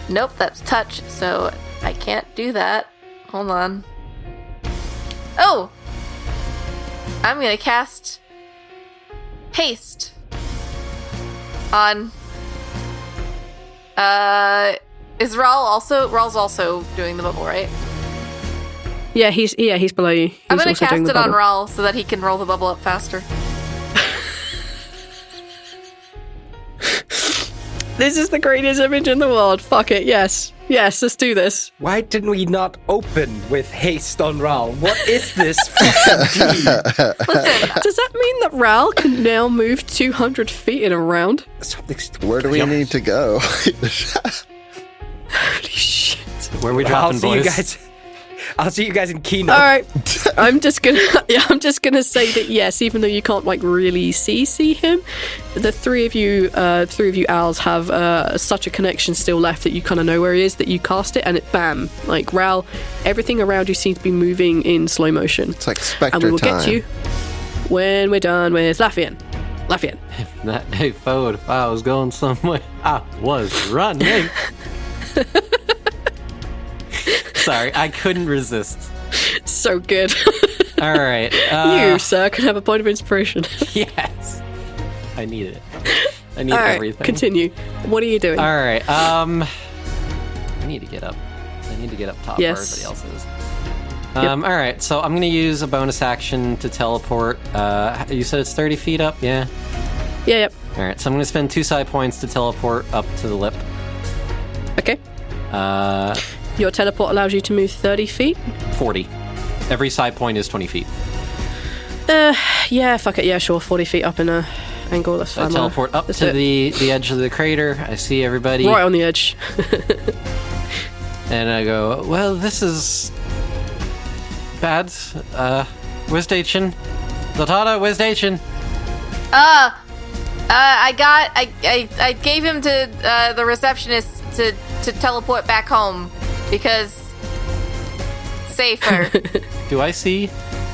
Speaker 6: Nope, that's touch, so I can't do that. Hold on. Oh! I'm gonna cast haste on. Is Rhal's also doing the bubble, right?
Speaker 2: Yeah, he's below you. He's
Speaker 6: I'm gonna
Speaker 2: also
Speaker 6: cast
Speaker 2: doing the
Speaker 6: it on
Speaker 2: bubble.
Speaker 6: Rhal so that he can roll the bubble up faster.
Speaker 2: This is the greatest image in the world. Fuck it, yes. Yes, let's do this.
Speaker 5: Why didn't we not open with haste on Rhal? What is this fucking deed?
Speaker 6: Listen,
Speaker 2: Does that mean that Rhal can now move 200 feet in a round?
Speaker 4: Where do we need to go?
Speaker 2: Holy shit.
Speaker 3: Where are we dropping, boys?
Speaker 5: I'll see you guys in Keynote.
Speaker 2: All right, I'm just gonna say that yes, even though you can't like really see him, the three of you owls have such a connection still left that you kind of know where he is. That you cast it and it bam, like Rhal, everything around you seems to be moving in slow motion.
Speaker 4: It's like Spectre
Speaker 2: and we will
Speaker 4: time.
Speaker 2: get to you when we're done with Laffian.
Speaker 3: If that day forward, if I was going somewhere, I was running. Sorry, I couldn't resist.
Speaker 2: So good.
Speaker 3: All right.
Speaker 2: You, sir, can have a point of inspiration.
Speaker 3: Yes. I need it. I need
Speaker 2: All right,
Speaker 3: everything.
Speaker 2: continue. What are you doing?
Speaker 3: All right. I need to get up. I need to get up top
Speaker 2: Yes.
Speaker 3: where everybody else is. All right. So I'm going to use a bonus action to teleport. You said it's 30 feet up? Yeah?
Speaker 2: Yeah, yep.
Speaker 3: All right. So I'm going to spend 2 side points to teleport up to the lip.
Speaker 2: Okay. Your teleport allows you to move 30 feet?
Speaker 3: 40. Every side point is 20 feet.
Speaker 2: Yeah, fuck it. Yeah, sure. 40 feet up in a angle. That's
Speaker 3: I
Speaker 2: fine.
Speaker 3: teleport up
Speaker 2: Let's
Speaker 3: to
Speaker 2: do it.
Speaker 3: the edge of the crater. I see everybody.
Speaker 2: Right on the edge.
Speaker 3: And I go, well, this is bad. Where's Daichin? Zaltanna, where's Daichin?
Speaker 6: I gave him to the receptionist to teleport back home because safer.
Speaker 3: Do I see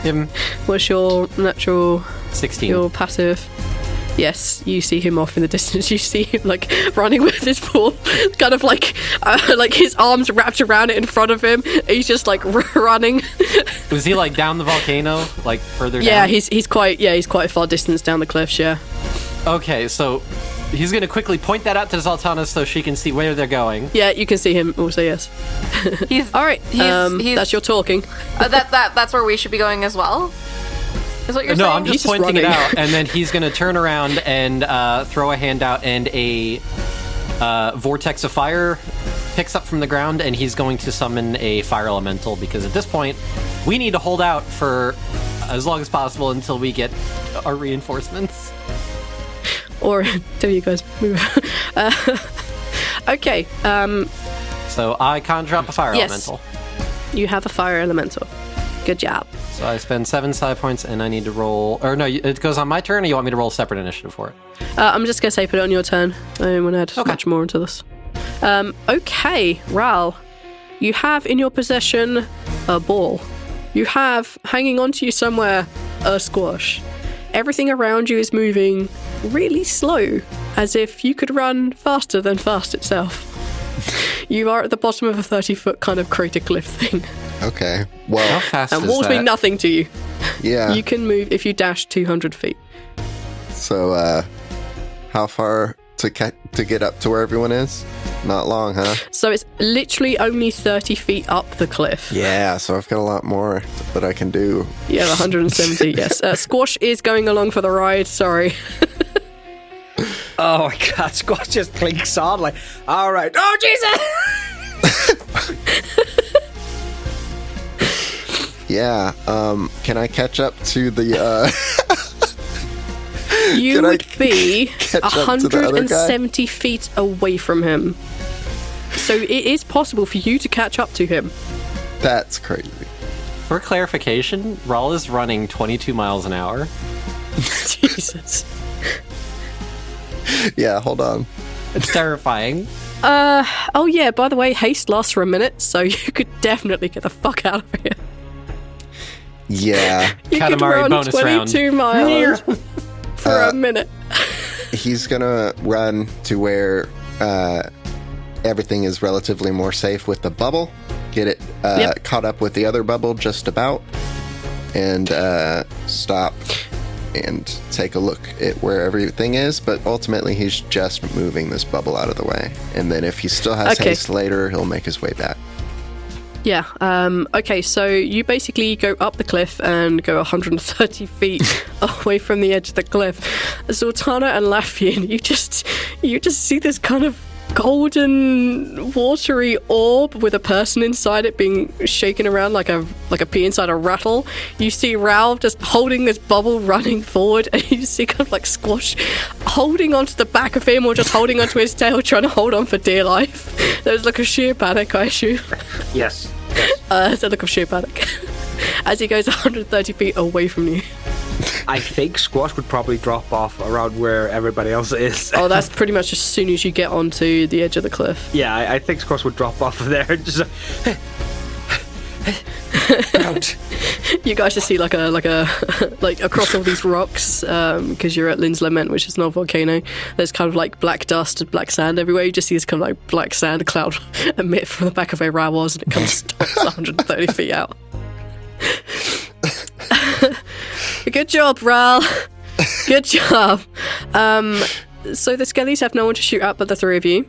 Speaker 3: him?
Speaker 2: What's your natural,
Speaker 3: 16.
Speaker 2: your passive? Yes, you see him off in the distance. You see him like running with his ball, kind of like his arms wrapped around it in front of him. He's just like running.
Speaker 3: Was he like down the volcano, like further down?
Speaker 2: Yeah, he's quite far distance down the cliffs. Yeah.
Speaker 3: Okay, so he's gonna quickly point that out to Zaltanna so she can see where they're going.
Speaker 2: Yeah, you can see him also. Yes.
Speaker 6: He's
Speaker 2: All right.
Speaker 6: he's
Speaker 2: That's your talking.
Speaker 6: that's where we should be going as well. Is what you're saying?
Speaker 3: I'm just
Speaker 2: He's just
Speaker 3: pointing it
Speaker 2: running.
Speaker 3: out, and then he's gonna turn around and throw a hand out, and a vortex of fire picks up from the ground, and he's going to summon a fire elemental, because at this point, we need to hold out for as long as possible until we get our reinforcements.
Speaker 2: Or do you guys move? Okay.
Speaker 3: So I conjure up a fire
Speaker 2: Yes.
Speaker 3: elemental.
Speaker 2: You have a fire elemental. Good job.
Speaker 3: So I spend 7 side points, and I need to roll. Or no, it goes on my turn, or you want me to roll a separate initiative for it?
Speaker 2: I'm just gonna say put it on your turn. I don't want to add
Speaker 3: Okay.
Speaker 2: much more into this. Okay, Rhal, you have in your possession a ball. You have hanging onto you somewhere a squash. Everything around you is moving really slow, as if you could run faster than fast itself. You are at the bottom of a 30-foot kind of crater cliff thing.
Speaker 4: Okay.
Speaker 3: How
Speaker 4: Well,
Speaker 3: fast
Speaker 2: And
Speaker 3: is
Speaker 2: walls
Speaker 3: that?
Speaker 2: mean nothing to you.
Speaker 4: yeah.
Speaker 2: You can move if you dash 200 feet.
Speaker 4: So, how far to get up to where everyone is? Not long, huh?
Speaker 2: So it's literally only 30 feet up the cliff.
Speaker 4: Yeah, so I've got a lot more that I can do.
Speaker 2: You have 170, yes. Squash is going along for the ride, sorry.
Speaker 5: Oh my god, Squash just clinks on like, all right. Oh, Jesus!
Speaker 4: Yeah, can I catch up to the,
Speaker 2: You
Speaker 4: Can I
Speaker 2: would be
Speaker 4: catch up to the other guy?
Speaker 2: 170 feet away from him. So it is possible for you to catch up to him.
Speaker 4: That's crazy.
Speaker 3: For clarification, Rhal is running 22 miles an hour.
Speaker 2: Jesus.
Speaker 4: Yeah, hold on.
Speaker 3: It's terrifying.
Speaker 2: Oh yeah, by the way, haste lasts for a minute, so you could definitely get the fuck out of here.
Speaker 4: Yeah,
Speaker 2: You could
Speaker 3: Katamari
Speaker 2: run
Speaker 3: bonus
Speaker 2: 22 miles for a minute.
Speaker 4: he's gonna run to where everything is relatively more safe with the bubble. Get it
Speaker 2: Yep.
Speaker 4: caught up with the other bubble just about. and stop and take a look at where everything is, but ultimately he's just moving this bubble out of the way. And then if he still has haste later, he'll make his way back.
Speaker 2: Yeah. Okay, so you basically go up the cliff and go 130 feet away from the edge of the cliff. Zaltanna and Laffian, you just see this kind of golden watery orb with a person inside it being shaken around like a pea inside a rattle. You see Rhal just holding this bubble running forward, and you see kind of like Squash holding onto the back of him or just holding onto his tail, trying to hold on for dear life. There's like a sheer panic, I assume.
Speaker 5: Yes.
Speaker 2: There's a look of sheer panic as he goes 130 feet away from you.
Speaker 5: I think Squash would probably drop off around where everybody else is.
Speaker 2: Oh, that's pretty much as soon as you get onto the edge of the cliff.
Speaker 5: Yeah, I think Squash would drop off of there and just out.
Speaker 2: You guys just see like across all these rocks, because you're at Lynn's Lament, which is not a volcano. There's kind of like black dust and black sand everywhere. You just see this kind of like black sand cloud emit from the back of where Rhal was, and it comes stops 130 feet out. Good job, Rhal. Good job. So the skellies have no one to shoot at but the three of you.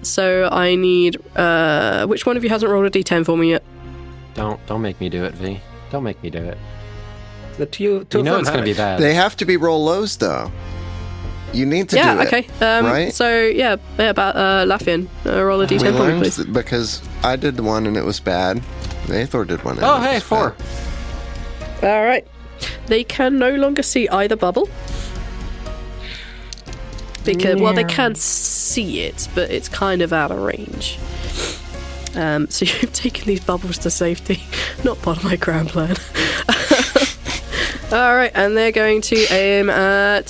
Speaker 2: So I need which one of you hasn't rolled a d10 for me yet?
Speaker 3: Don't make me do it, V. Don't make me do it.
Speaker 5: The two
Speaker 3: You know it's going to be bad.
Speaker 4: They have to be roll lows, though. You need to do it.
Speaker 2: Yeah, okay.
Speaker 4: Right?
Speaker 2: So, about Laffian. Roll a d10 for me, please.
Speaker 4: Because I did the one and it was bad. Aethor did one.
Speaker 3: Oh, hey, 4.
Speaker 2: All right. They can no longer see either bubble. Because, well, they can see it, but it's kind of out of range. So you've taken these bubbles to safety. Not part of my grand plan. Alright, and they're going to aim at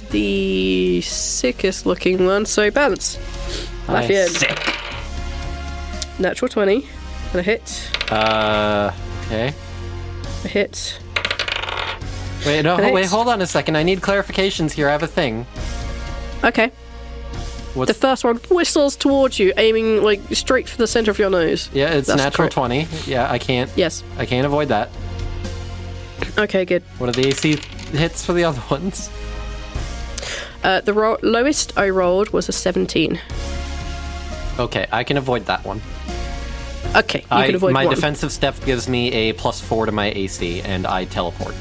Speaker 2: the sickest looking one. So balance. Laffian.
Speaker 5: Sick.
Speaker 2: Natural 20. And a hit.
Speaker 3: Okay.
Speaker 2: A hit.
Speaker 3: Wait, hold on a second. I need clarifications here. I have a thing.
Speaker 2: Okay. The first one whistles towards you, aiming like straight for the center of your nose.
Speaker 3: Yeah, it's
Speaker 2: That's
Speaker 3: natural
Speaker 2: correct.
Speaker 3: 20. Yeah, I can't.
Speaker 2: Yes.
Speaker 3: I can't avoid that.
Speaker 2: Okay, good.
Speaker 3: What are the AC hits for the other ones?
Speaker 2: The lowest I rolled was a 17.
Speaker 3: Okay, I can avoid that one.
Speaker 2: Okay, you can avoid
Speaker 3: my
Speaker 2: one.
Speaker 3: defensive step gives me a +4 to my AC, and I teleport.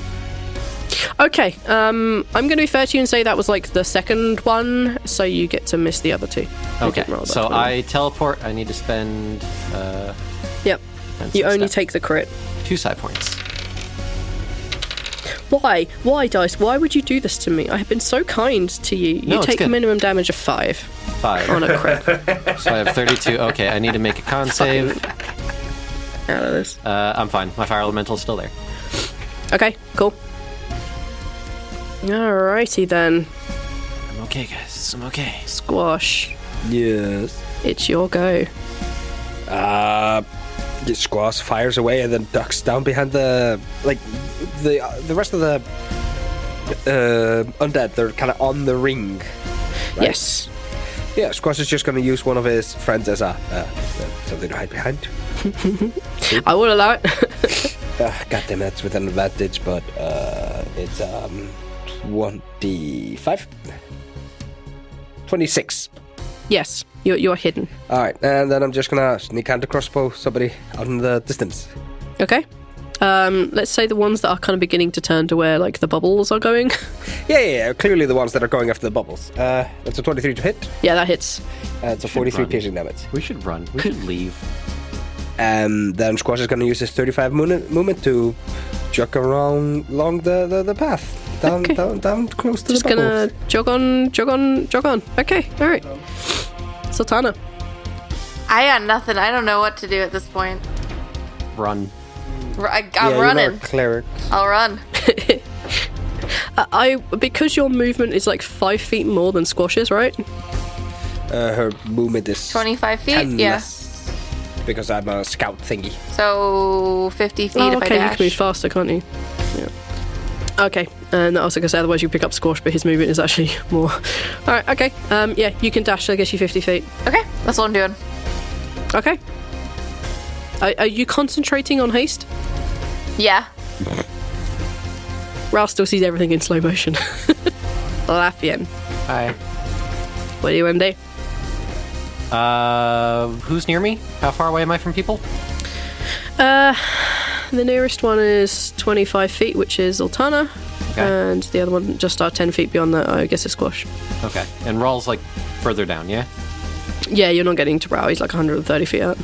Speaker 2: Okay, I'm going to be fair to you and say that was like the second one, so you get to miss the other two.
Speaker 3: Okay, so I teleport. I need to spend.
Speaker 2: Yep. You only take the crit.
Speaker 3: 2 side points.
Speaker 2: Why? Why, Dice? Why would you do this to me? I have been so kind to you.
Speaker 3: No,
Speaker 2: You
Speaker 3: it's
Speaker 2: take a
Speaker 3: good.
Speaker 2: minimum damage of 5
Speaker 3: 5.
Speaker 2: on a crit
Speaker 3: So I have 32. Okay, I need to make a con save.
Speaker 2: out of this.
Speaker 3: I'm fine. My fire elemental's still there.
Speaker 2: Okay, cool. Alrighty then.
Speaker 3: I'm okay, guys. I'm okay.
Speaker 2: Squash.
Speaker 5: Yes.
Speaker 2: It's your go.
Speaker 5: Squash fires away and then ducks down behind the rest of the undead. They're kind of on the ring. Right?
Speaker 2: Yes.
Speaker 5: Yeah, Squash is just going to use one of his friends as something to hide behind.
Speaker 2: I will allow it.
Speaker 5: God damn it, that's with an advantage, but it's 1d5. 26.
Speaker 2: Yes, you're hidden.
Speaker 5: Alright, and then I'm just gonna sneak hand crossbow somebody out in the distance.
Speaker 2: Okay. Let's say the ones that are kind of beginning to turn to where like the bubbles are going.
Speaker 5: Yeah, clearly the ones that are going after the bubbles. That's a 23 to hit.
Speaker 2: Yeah, that hits.
Speaker 5: It's a 43
Speaker 3: run.
Speaker 5: piercing damage.
Speaker 3: We should run. We should leave.
Speaker 5: Then Squash is gonna use his 35 movement to jog around along the path. Down close to
Speaker 2: Just
Speaker 5: the bubbles.
Speaker 2: gonna jog on. Okay, alright. Zaltanna.
Speaker 6: I got nothing. I don't know what to do at this point.
Speaker 3: Run.
Speaker 6: I'm
Speaker 5: You're
Speaker 6: running.
Speaker 5: not a cleric.
Speaker 6: I'll run.
Speaker 2: Because your movement is like 5 feet more than Squash's, right?
Speaker 5: Her movement is
Speaker 6: 25 feet?
Speaker 5: 10
Speaker 6: Yeah.
Speaker 5: less, because I'm a scout thingy.
Speaker 6: So 50 feet if I
Speaker 2: okay, you
Speaker 6: dash.
Speaker 2: can move faster, can't you? Yeah. Okay, and I was going to say otherwise you pick up Squash, but his movement is actually more. Alright, okay. Yeah, you can dash, so I guess you 50 feet.
Speaker 6: Okay, that's what I'm doing.
Speaker 2: Okay. Are you concentrating on haste?
Speaker 6: Yeah.
Speaker 2: Rhal still sees everything in slow motion. Lathian,
Speaker 3: Hi.
Speaker 2: what do you want to do?
Speaker 3: Who's near me? How far away am I from people?
Speaker 2: The nearest one is 25 feet, which is Zaltanna.
Speaker 3: Okay.
Speaker 2: And the other one just 10 feet beyond that, I guess, is Squash.
Speaker 3: Okay. And Rhal's like further down, yeah?
Speaker 2: Yeah, you're not getting to Rhal. He's like 130 feet out.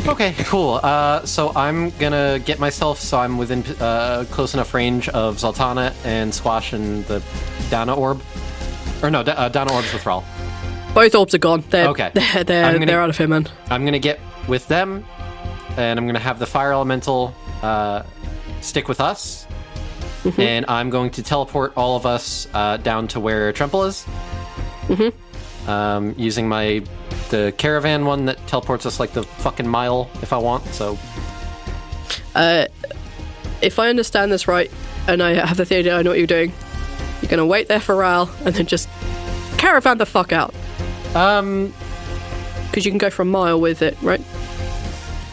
Speaker 3: Okay, cool. So I'm gonna get myself so I'm within close enough range of Zaltanna and Squash and the Dana orb. Or no, Dana orbs with Rhal.
Speaker 2: Both orbs are gone. They're,
Speaker 3: Okay.
Speaker 2: they're out of here, man.
Speaker 3: I'm gonna get with them, and I'm gonna have the fire elemental stick with us, and I'm going to teleport all of us down to where Tremple is. Using the caravan one that teleports us like the fucking mile if I want. So,
Speaker 2: if I understand this right, and I have the theory I know what you're doing, you're gonna wait there for Rhal and then just caravan the fuck out. Because you can go for a mile with it, right?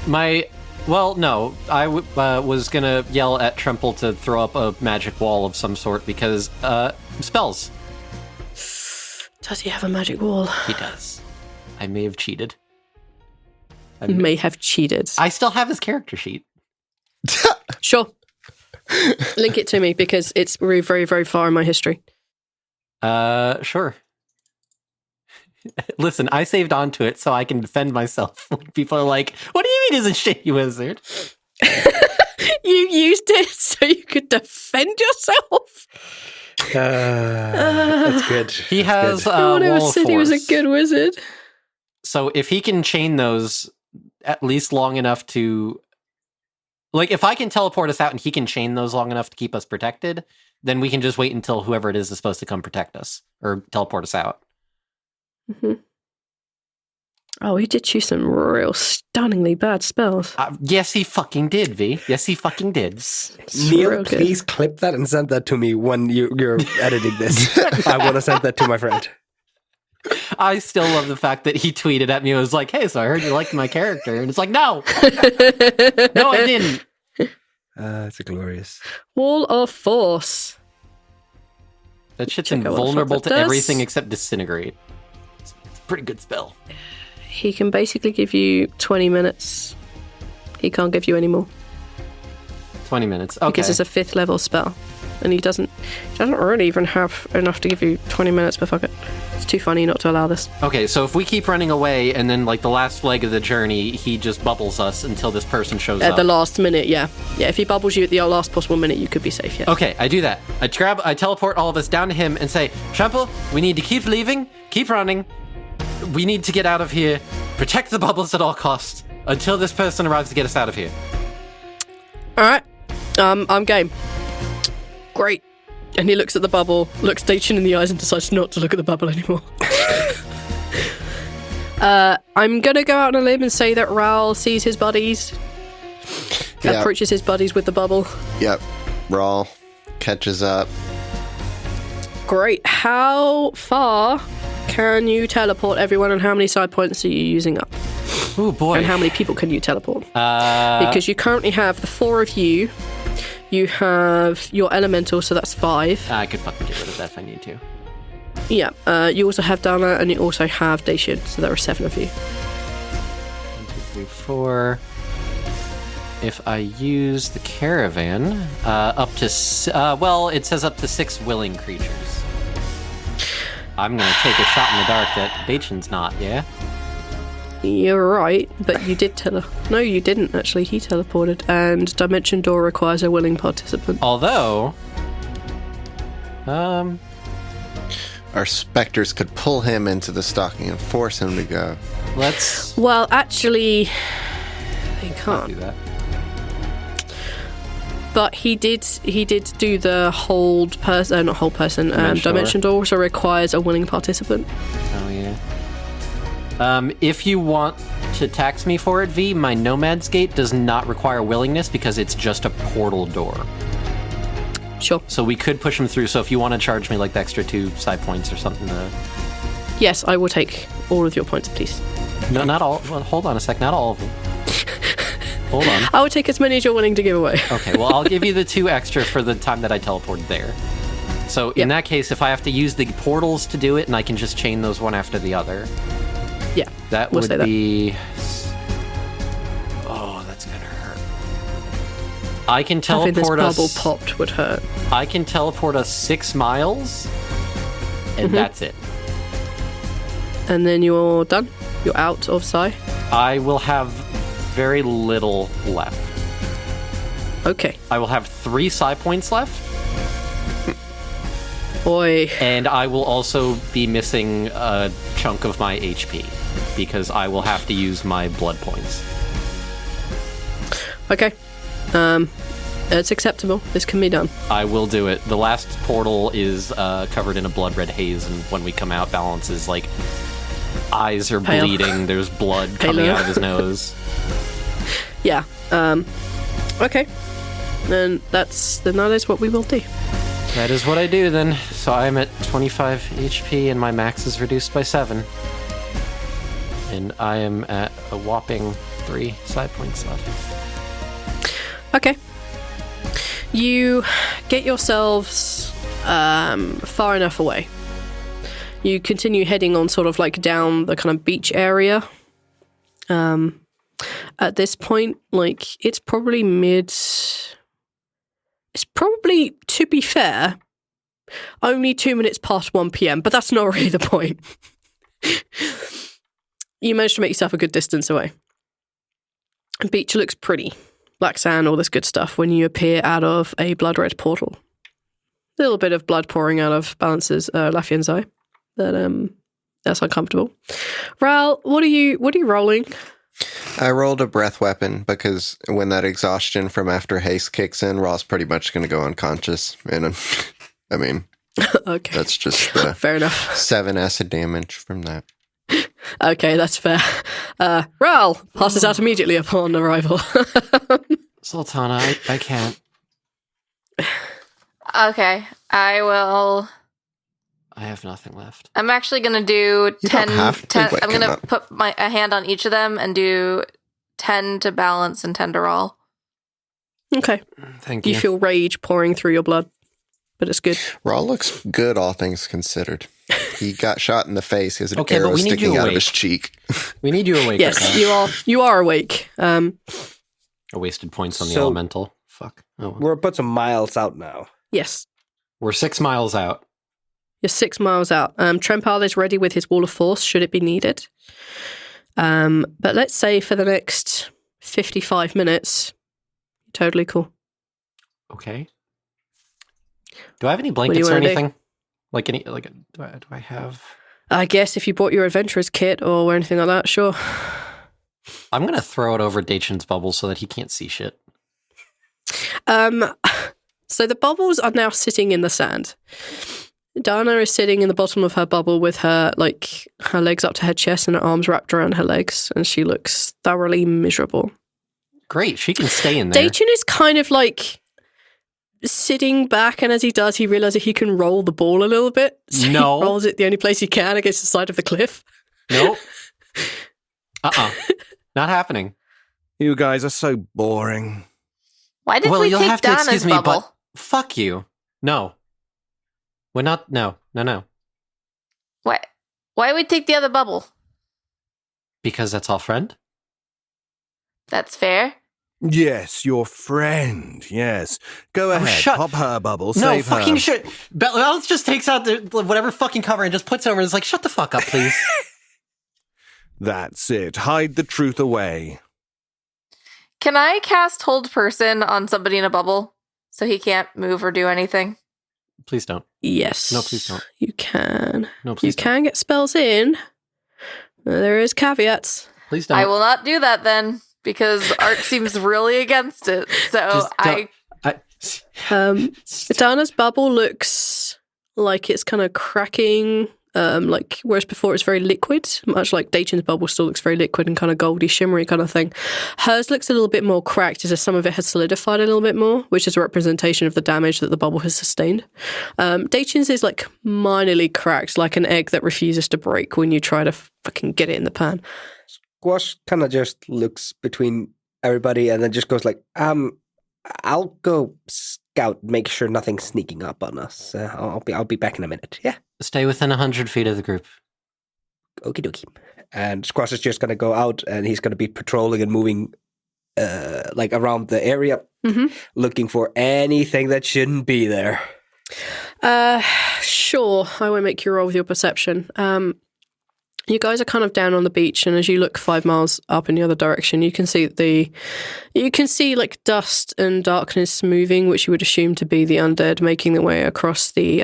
Speaker 3: No, I was gonna yell at Tremple to throw up a magic wall of some sort because spells.
Speaker 2: Does he have a magic wall?
Speaker 3: He does. I may have cheated.
Speaker 2: May have cheated.
Speaker 3: I still have his character sheet.
Speaker 2: Sure. Link it to me because it's very, very, very far in my history.
Speaker 3: Sure. Listen, I saved onto it so I can defend myself when people are like, what do you mean he's a shitty wizard?
Speaker 2: You used it so you could defend yourself?
Speaker 5: That's good.
Speaker 3: He has
Speaker 2: No one ever
Speaker 3: wall of
Speaker 2: said he was a
Speaker 3: force.
Speaker 2: good wizard.
Speaker 3: So if he can chain those at least long enough to... Like, if I can teleport us out and he can chain those long enough to keep us protected, then we can just wait until whoever it is supposed to come protect us or teleport us out.
Speaker 2: Oh, he did choose some real stunningly bad spells.
Speaker 3: Yes, he fucking did, V. Yes, he fucking did.
Speaker 5: Neil, please clip that and send that to me when you're editing this. I want to send that to my friend.
Speaker 3: I still love the fact that he tweeted at me and was like, hey, so I heard you liked my character. And it's like, no! No, I didn't.
Speaker 5: It's a glorious.
Speaker 2: Wall of Force.
Speaker 3: That shit's
Speaker 2: Check out what the fuck
Speaker 3: invulnerable
Speaker 2: that
Speaker 3: to
Speaker 2: does.
Speaker 3: everything except disintegrate. It's a pretty good spell.
Speaker 2: He can basically give you 20 minutes. He can't give you any more.
Speaker 3: 20 minutes. Okay.
Speaker 2: Because it's a 5th level spell. And he doesn't really even have enough to give you 20 minutes, but fuck it. It's too funny not to allow this.
Speaker 3: Okay, so if we keep running away and then, like, the last leg of the journey, he just bubbles us until this person shows up.
Speaker 2: At the last minute, yeah. Yeah, if he bubbles you at the last possible minute, you could be safe, yeah.
Speaker 3: Okay, I do that. I teleport all of us down to him and say, Trample, we need to keep leaving, keep running. We need to get out of here. Protect the bubbles at all costs until this person arrives to get us out of here.
Speaker 2: Alright. I'm game. Great. And he looks at the bubble, looks Dacian in the eyes and decides not to look at the bubble anymore. I'm gonna go out on a limb and say that Rhal sees his buddies.
Speaker 4: Yep.
Speaker 2: Approaches his buddies with the bubble.
Speaker 4: Yep. Rhal catches up.
Speaker 2: Great. How far can you teleport everyone and how many side points are you using up?
Speaker 3: Oh boy.
Speaker 2: And how many people can you teleport? Because you currently have the 4 of you. You have your elemental, so that's 5.
Speaker 3: I could fucking get rid of that if I need to.
Speaker 2: Yeah. You also have Dana and you also have Dacian, so there are 7 of you.
Speaker 3: 1, 2, 3, 4. If I use the caravan, up to... it says up to 6 willing creatures. I'm going to take a shot in the dark that Dacian's not, yeah?
Speaker 2: You're right, but you did No, you didn't, actually. He teleported, and Dimension Door requires a willing participant.
Speaker 3: Although...
Speaker 4: Our specters could pull him into the stocking and force him to go.
Speaker 3: Let's...
Speaker 2: Well, actually, they
Speaker 3: I'll do
Speaker 2: can't.
Speaker 3: that.
Speaker 2: But he did do the hold person, not hold person. Dimension Door also requires a willing participant.
Speaker 3: Oh, yeah. If you want to tax me for it, V, my Nomad's Gate does not require willingness because it's just a portal door.
Speaker 2: Sure.
Speaker 3: So we could push him through, so if you want to charge me like the extra 2 side points or something to...
Speaker 2: Yes, I will take all of your points, please.
Speaker 3: No, not all. Well, hold on a sec, not all of them. Hold on.
Speaker 2: I will take as many as you're willing to give away.
Speaker 3: Okay, well, I'll give you the 2 extra for the time that I teleported there. So in that case, if I have to use the portals to do it, and I can just chain those one after the other.
Speaker 2: Yeah.
Speaker 3: That
Speaker 2: we'll
Speaker 3: would be... Oh, that's going to hurt. I can teleport us...
Speaker 2: Having this bubble popped would hurt.
Speaker 3: I can teleport us 6 miles, and that's it.
Speaker 2: And then you're done? You're out of Psy?
Speaker 3: I will have very little left.
Speaker 2: Okay.
Speaker 3: I will have 3 Psy points left.
Speaker 2: Boy.
Speaker 3: And I will also be missing a chunk of my HP, because I will have to use my blood points.
Speaker 2: Okay. It's acceptable. This can be done.
Speaker 3: I will do it. The last portal is covered in a blood red haze, and when we come out, Balance is like, eyes are
Speaker 2: Pale.
Speaker 3: bleeding, there's blood coming out of his nose.
Speaker 2: Yeah. Okay. Then that is what we will do.
Speaker 3: That is what I do then. So I'm at 25 HP and my max is reduced by 7. And I am at a whopping 3 side points left.
Speaker 2: Okay. You get yourselves far enough away. You continue heading on sort of like down the kind of beach area. At this point, like, it's probably to be fair, only 2 minutes past 1 p.m., but that's not really the point. You managed to make yourself a good distance away. The beach looks pretty. Black sand, all this good stuff, when you appear out of a blood red portal. A little bit of blood pouring out of Balance's Lafian's eye. That's uncomfortable. Rhal, what are you rolling?
Speaker 4: I rolled a breath weapon because when that exhaustion from after haste kicks in, Rhal's pretty much going to go unconscious. And I mean,
Speaker 2: Okay.
Speaker 4: that's just the
Speaker 2: Fair enough.
Speaker 4: 7 acid damage from that.
Speaker 2: Okay, that's fair. Rhal passes out immediately upon arrival.
Speaker 3: Zaltanna, I can't.
Speaker 6: Okay, I will.
Speaker 3: I have nothing left.
Speaker 6: I'm actually going to do
Speaker 4: You
Speaker 6: 10.
Speaker 4: don't have to
Speaker 6: 10
Speaker 4: wake
Speaker 6: I'm going
Speaker 4: him
Speaker 6: to
Speaker 4: up.
Speaker 6: put a hand on each of them and do 10 to Balance and 10 to Rhal.
Speaker 2: Okay.
Speaker 3: Thank you.
Speaker 2: You feel rage pouring through your blood, but it's good.
Speaker 4: Rhal looks good, all things considered. He got shot in the face. He has an
Speaker 3: Okay, but
Speaker 4: arrow
Speaker 3: we need you
Speaker 4: sticking out of
Speaker 3: awake.
Speaker 4: his cheek.
Speaker 3: We need you awake.
Speaker 2: Yes,
Speaker 3: okay?
Speaker 2: you are awake.
Speaker 3: I wasted points on the
Speaker 5: So-
Speaker 3: elemental. Fuck. Oh, well.
Speaker 5: We're about some miles out now.
Speaker 2: Yes.
Speaker 3: We're 6 miles out.
Speaker 2: You're 6 miles out. Trempal is ready with his wall of force, should it be needed. But let's say for the next 55 minutes, totally cool.
Speaker 3: Okay. Do I have any
Speaker 2: do
Speaker 3: blankets
Speaker 2: you
Speaker 3: or
Speaker 2: wanna do?
Speaker 3: anything? Do I have?
Speaker 2: I guess if you bought your adventurer's kit or anything like that, sure.
Speaker 3: I'm gonna throw it over Dachin's bubble so that he can't see shit.
Speaker 2: So the bubbles are now sitting in the sand. Dana is sitting in the bottom of her bubble with her legs up to her chest and her arms wrapped around her legs, and she looks thoroughly miserable.
Speaker 3: Great, she can stay in there.
Speaker 2: Dachin is kind of like sitting back, and as he does, he realizes he can roll the ball a little bit. So
Speaker 3: No.
Speaker 2: he rolls it the only place he can against the side of the cliff.
Speaker 3: Nope. Not happening.
Speaker 7: You guys are so boring.
Speaker 6: Why did
Speaker 3: Well,
Speaker 6: we
Speaker 3: you'll
Speaker 6: take
Speaker 3: have to
Speaker 6: Donna's
Speaker 3: excuse me,
Speaker 6: bubble?
Speaker 3: but fuck you. No. We're not. No.
Speaker 6: Why would we take the other bubble?
Speaker 3: Because that's our friend.
Speaker 6: That's fair.
Speaker 7: Yes, your friend. Yes. Go ahead.
Speaker 3: shut-
Speaker 7: Pop her bubble.
Speaker 3: No,
Speaker 7: Save
Speaker 3: fucking
Speaker 7: her.
Speaker 3: shit. Balance just takes out the whatever fucking cover and just puts it over and is like, shut the fuck up, please.
Speaker 7: That's it. Hide the truth away.
Speaker 6: Can I cast Hold Person on somebody in a bubble so he can't move or do anything?
Speaker 3: Please don't.
Speaker 2: Yes.
Speaker 3: No, please don't.
Speaker 2: You can.
Speaker 3: No,
Speaker 2: You
Speaker 3: please don't.
Speaker 2: can get spells in. There is caveats.
Speaker 3: Please don't.
Speaker 6: I will not do that then because Art seems really against it. So
Speaker 3: Just don't.
Speaker 2: Dana's bubble looks like it's kind of cracking, whereas before it's very liquid, much like Dachin's bubble still looks very liquid and kind of goldy, shimmery kind of thing. Hers looks a little bit more cracked as if some of it has solidified a little bit more, which is a representation of the damage that the bubble has sustained. Dachin's is like minorly cracked, like an egg that refuses to break when you try to fucking get it in the pan.
Speaker 5: Squash kind of just looks between everybody, and then just goes like, I'll go scout, make sure nothing's sneaking up on us. I'll be back in a minute. Yeah.
Speaker 3: Stay within 100 feet of the group.
Speaker 5: Okie dokie. And Squash is just going to go out, and he's going to be patrolling and moving like around the area, looking for anything that shouldn't be there.
Speaker 2: Sure. I won't make you roll with your perception. You guys are kind of down on the beach, and as you look 5 miles up in the other direction, you can see like dust and darkness moving, which you would assume to be the undead making their way across the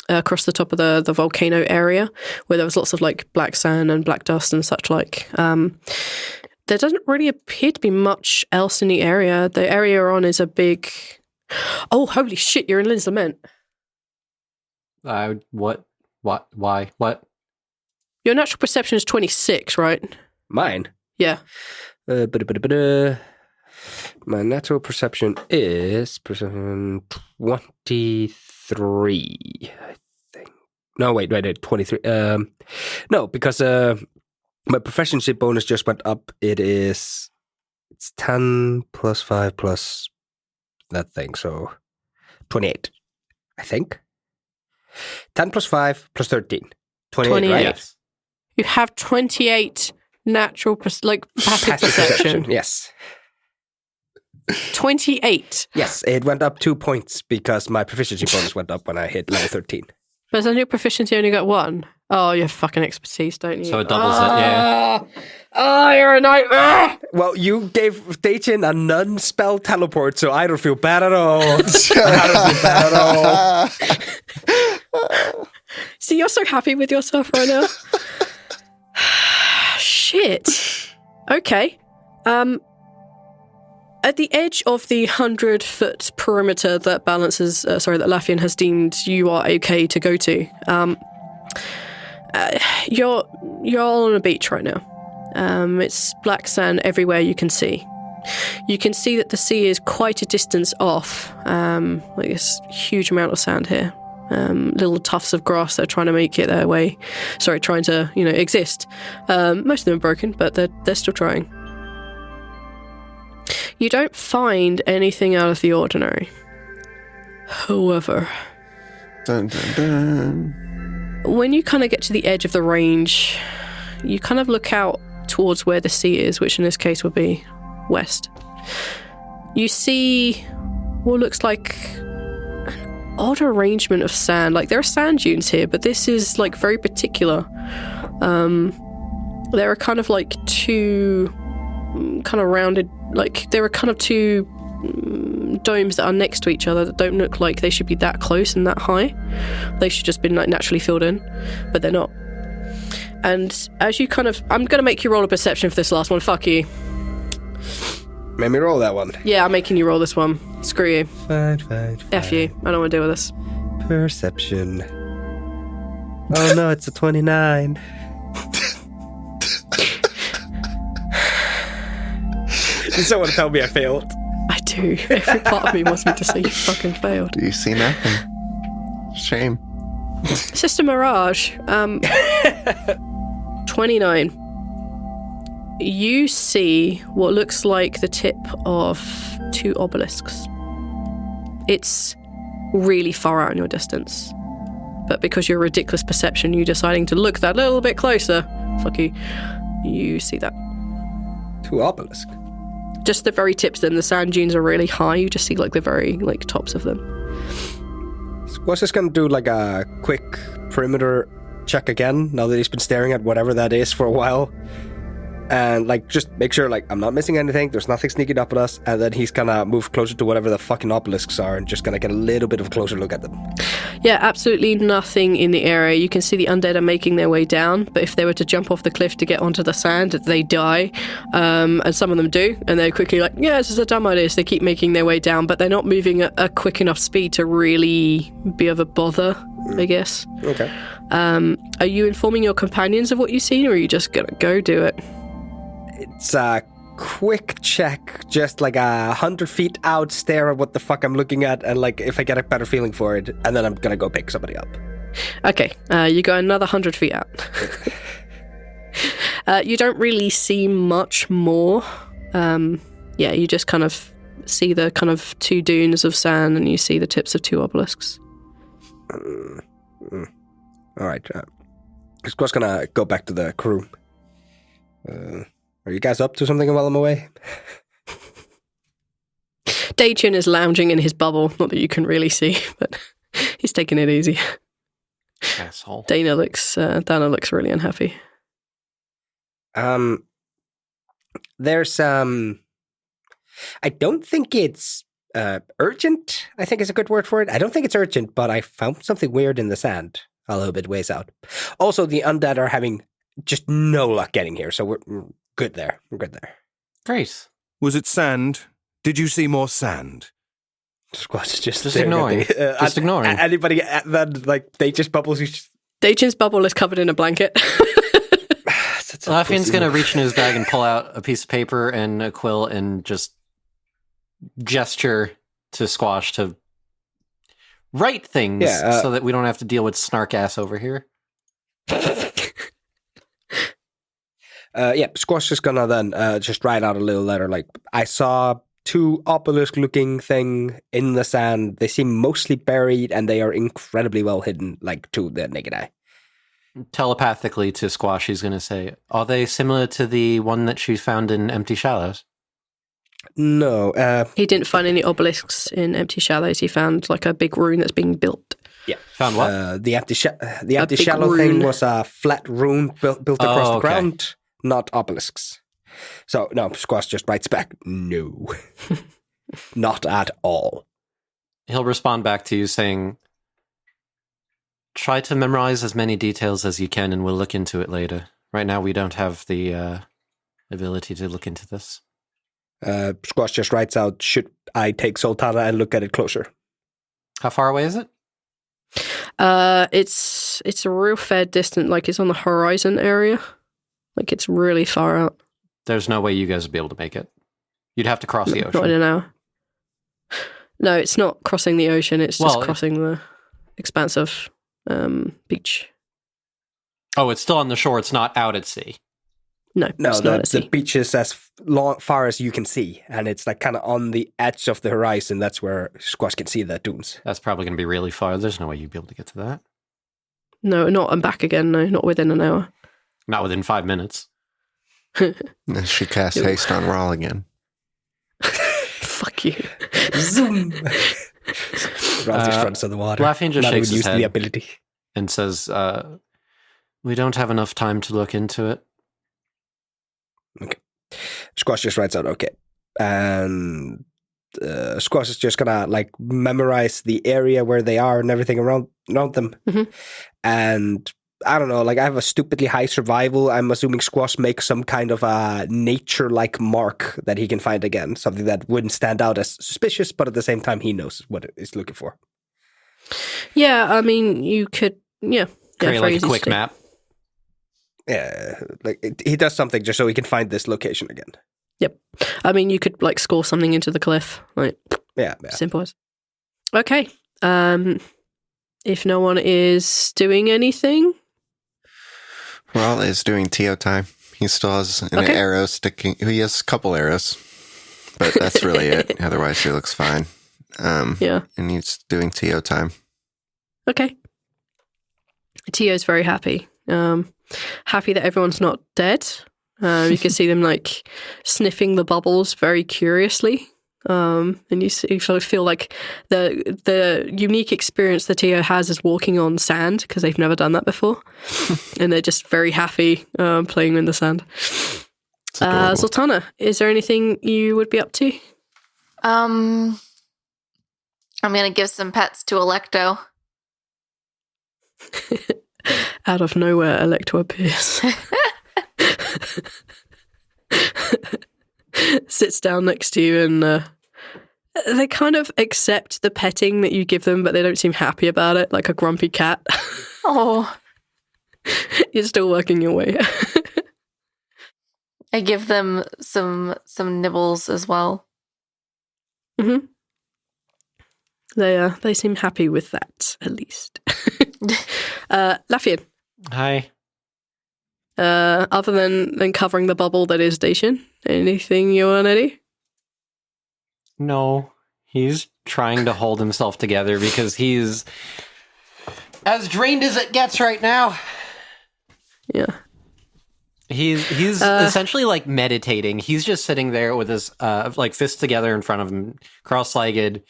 Speaker 2: top of the volcano area, where there was lots of like black sand and black dust and such like. There doesn't really appear to be much else in the area. The area you're on is a big... Oh, holy shit, you're in Lynn's Lament.
Speaker 3: What? Why? What?
Speaker 2: Your natural perception is 26, right?
Speaker 5: Mine?
Speaker 2: Yeah.
Speaker 5: My natural perception is 23, I think. No, wait, 23. No, because my proficiency bonus just went up. It's 10 plus 5 plus that thing, so 28, I think. 10 plus 5 plus 13. 28, right?
Speaker 3: Yes.
Speaker 2: You have 28 natural, passive perception.
Speaker 5: Yes.
Speaker 2: 28.
Speaker 5: Yes, it went up 2 points because my proficiency bonus went up when I hit level 13.
Speaker 2: But then your proficiency only got 1. Oh, you have fucking expertise, don't you?
Speaker 3: So it doubles it, yeah.
Speaker 2: Oh, you're a nightmare.
Speaker 5: Well, you gave Daichin a non-spell teleport, so I don't feel bad at all.
Speaker 2: See, you're so happy with yourself right now. Shit. Okay. At the edge of the 100-foot perimeter that that Laffian has deemed you are okay to go to, you're all on a beach right now. It's black sand everywhere you can see. You can see that the sea is quite a distance off. Like this huge amount of sand here. Little tufts of grass that are trying to make it their way. Sorry, trying to, exist. Most of them are broken, but they're still trying. You don't find anything out of the ordinary. However,
Speaker 4: dun, dun, dun.
Speaker 2: When you kind of get to the edge of the range, you kind of look out towards where the sea is, which in this case would be west. You see what looks like an odd arrangement of sand. Like, there are sand dunes here, but this is like very particular. There are kind of like two kind of rounded, like there are kind of two domes that are next to each other that don't look like they should be that close and that high. They should just be like naturally filled in, but they're not. And as you kind of, I'm going to make you roll a perception for this last one. Fuck you.
Speaker 5: Made me roll that one.
Speaker 2: Yeah, I'm making you roll this one. Screw you.
Speaker 5: Fine.
Speaker 2: F you. I don't want to deal with this.
Speaker 5: Perception. Oh no, it's a 29. You still want to tell me I failed?
Speaker 2: I do. Every part of me wants me to say you fucking failed.
Speaker 4: You see nothing. Shame.
Speaker 2: It's just a mirage. 29. You see what looks like the tip of two obelisks. It's really far out in your distance. But because you're ridiculous perception, you deciding to look that little bit closer, fuck you, you see that.
Speaker 5: Two obelisks?
Speaker 2: Just the very tips of them. The sand dunes are really high. You just see like the very tops of them.
Speaker 5: So what's this going to do, like a quick perimeter check again, now that he's been staring at whatever that is for a while? And just make sure I'm not missing anything, there's nothing sneaking up at us, and then he's gonna move closer to whatever the fucking obelisks are and just gonna get a little bit of a closer look at them.
Speaker 2: Yeah, absolutely nothing in the area. You can see the undead are making their way down, but if they were to jump off the cliff to get onto the sand, they die. And some of them do, and they're quickly yeah, this is a dumb idea, so they keep making their way down, but they're not moving at a quick enough speed to really be of a bother, I guess.
Speaker 5: Okay.
Speaker 2: Are you informing your companions of what you've seen, or are you just gonna go do it?
Speaker 5: It's a quick check, just 100 feet out, stare at what the fuck I'm looking at, and if I get a better feeling for it, and then I'm gonna go pick somebody up.
Speaker 2: Okay, you go another 100 feet out. You don't really see much more. you just kind of see the kind of 2 dunes of sand, and you see the tips of 2 obelisks.
Speaker 5: All right. Squaw's gonna go back to the crew. Are you guys up to something while I'm away?
Speaker 2: Dacian is lounging in his bubble. Not that you can really see, but he's taking it easy.
Speaker 3: Asshole.
Speaker 2: Dana looks really unhappy.
Speaker 5: There's I don't think it's urgent, I think is a good word for it. I don't think it's urgent, but I found something weird in the sand a little bit ways out. Also, the undead are having just no luck getting here, so we're good there. We're good there.
Speaker 3: Great.
Speaker 7: Was it sand? Did you see more sand?
Speaker 5: Squat's just
Speaker 3: ignoring. Just ignoring.
Speaker 5: Anybody at that, like, they just bubbles.
Speaker 2: Dacian's bubble is covered in a blanket.
Speaker 3: Lafian's going to reach in his bag and pull out a piece of paper and a quill and just gesture to Squash to write things so that we don't have to deal with snark ass over here.
Speaker 5: Squash is gonna then just write out a little letter like, I saw 2 obelisk-looking thing in the sand. They seem mostly buried, and they are incredibly well hidden, like, to the naked eye.
Speaker 3: Telepathically to Squash, he's going to say, are they similar to the one that she found in Empty Shallows?
Speaker 5: No.
Speaker 2: He didn't find any obelisks in Empty Shallows. He found, like, a big rune that's being built.
Speaker 5: Yeah.
Speaker 3: Found what?
Speaker 5: The empty shallow thing was a flat rune built across the ground, not obelisks. So, no, Squash just writes back, no. Not at all.
Speaker 3: He'll respond back to you saying, try to memorize as many details as you can and we'll look into it later. Right now we don't have the ability to look into this.
Speaker 5: Squash just writes out, should I take Zaltanna and look at it closer?
Speaker 3: How far away is it?
Speaker 2: It's a real fair distance, like it's on the horizon area. Like it's really far out.
Speaker 3: There's no way you guys would be able to make it. You'd have to cross the ocean.
Speaker 2: Not in an hour. No, it's not crossing the ocean. It's just crossing the expanse of beach.
Speaker 3: Oh, it's still on the shore. It's not out at sea.
Speaker 2: No, it's not at sea.
Speaker 5: The beach is as far as you can see, and it's like kind of on the edge of the horizon. That's where Squash can see the dunes.
Speaker 3: That's probably going to be really far. There's no way you'd be able to get to that.
Speaker 2: No, not and back again. No, not within an hour.
Speaker 3: Not within 5 minutes.
Speaker 4: She casts haste on Rhal again.
Speaker 2: Fuck you.
Speaker 5: Zoom. Rhal just runs to the water.
Speaker 3: Lafian just shakes his head
Speaker 5: the ability.
Speaker 3: and says, we don't have enough time to look into it.
Speaker 5: Okay. Squash just writes out, okay. And Squash is just gonna like memorize the area where they are and everything around them.
Speaker 2: Mm-hmm.
Speaker 5: And I don't know, like I have a stupidly high survival. I'm assuming Squash makes some kind of a nature-like mark that he can find again. Something that wouldn't stand out as suspicious, but at the same time he knows what he's looking for.
Speaker 2: Yeah, I mean, you could,
Speaker 3: Create like a quick map.
Speaker 5: Yeah, like he does something just so he can find this location again.
Speaker 2: Yep. I mean, you could like score something into the cliff, like simple as. Okay. If no one is doing anything,
Speaker 4: Rhal is doing TO time. He still has an arrow sticking. He has a couple arrows, but that's really it. Otherwise, he looks fine. And he's doing TO time.
Speaker 2: Okay. Tio's very happy. Happy that everyone's not dead. You can see them like sniffing the bubbles very curiously. And you feel like the unique experience that Tio has is walking on sand because they've never done that before. And they're just very happy playing in the sand. Zaltanna, is there anything you would be up to?
Speaker 6: I'm going to give some pets to Electo.
Speaker 2: Out of nowhere, Electo appears. Sits down next to you and they kind of accept the petting that you give them, but they don't seem happy about it, like a grumpy cat.
Speaker 6: Oh.
Speaker 2: You're still working your way.
Speaker 6: I give them some nibbles as well.
Speaker 2: Mm-hmm. They seem happy with that, at least. Lafian.
Speaker 3: Hi.
Speaker 2: Other than covering the bubble that is Dacian, anything you want to do?
Speaker 3: No, he's trying to hold himself together because he's as drained as it gets right now.
Speaker 2: Yeah.
Speaker 3: He's essentially like meditating. He's just sitting there with his like fists together in front of him, cross-legged.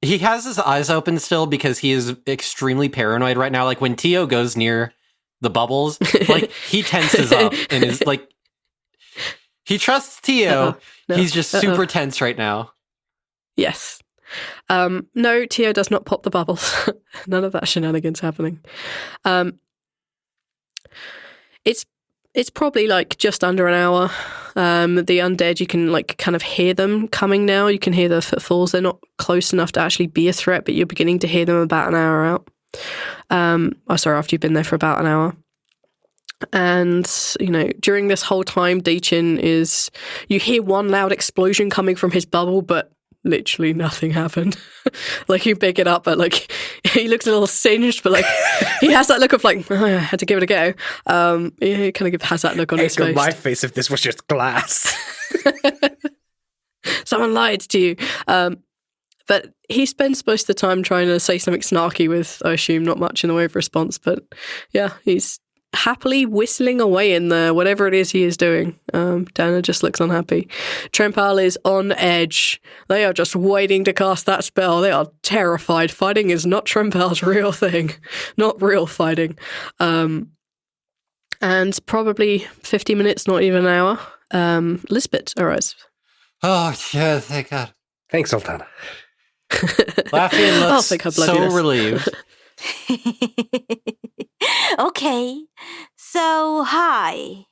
Speaker 3: He has his eyes open still because he is extremely paranoid right now. Like when Tio goes near the bubbles, like he tenses up and is like, he trusts Tio.
Speaker 2: No.
Speaker 3: He's just super tense right now.
Speaker 2: Yes. No, Tio does not pop the bubbles. None of that shenanigans happening. It's probably like just under an hour. The undead, you can like kind of hear them coming now. You can hear the footfalls. They're not close enough to actually be a threat, but you're beginning to hear them about an hour out. After you've been there for about an hour. And, you know, during this whole time, Dacian you hear one loud explosion coming from his bubble, but literally nothing happened. Like, you pick it up, but like, he looks a little singed, but like, he has that look of like, oh, I had to give it a go. He kind of has that look on his face.
Speaker 5: My face if this was just glass.
Speaker 2: Someone lied to you. But he spends most of the time trying to say something snarky with, I assume, not much in the way of response. But yeah, he's happily whistling away in there, whatever it is he is doing. Dana just looks unhappy. Trempal is on edge. They are just waiting to cast that spell. They are terrified. Fighting is not Trempal's real thing. Not real fighting. And probably 50 minutes, not even an hour. Lisbeth arrives.
Speaker 3: Oh, yeah, thank God.
Speaker 5: Thanks, Zaltanna.
Speaker 3: Lafayette looks so relieved.
Speaker 8: Okay, so hi.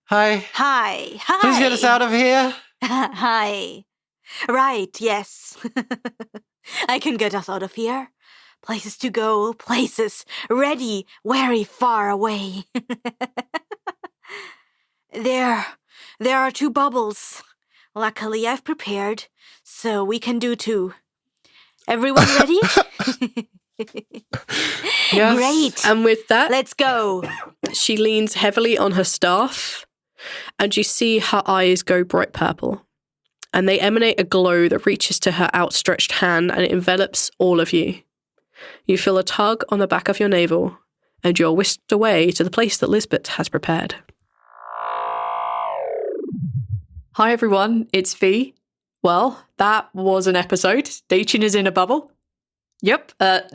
Speaker 3: Hi.
Speaker 8: Hi.
Speaker 3: Please get us out of here.
Speaker 8: Hi. Right, yes. I can get us out of here. Places to go, places ready, very far away. There are 2 bubbles. Luckily, I've prepared, so we can do 2. Everyone ready?
Speaker 3: Yes.
Speaker 8: Great.
Speaker 2: And with that,
Speaker 8: Let's go.
Speaker 2: she leans heavily on her staff, and you see her eyes go bright purple. And they emanate a glow that reaches to her outstretched hand, and it envelops all of you. You feel a tug on the back of your navel, and you're whisked away to the place that Lisbeth has prepared.
Speaker 1: Hi everyone, it's V. Well, that was an episode. Dacian is in a bubble. Yep,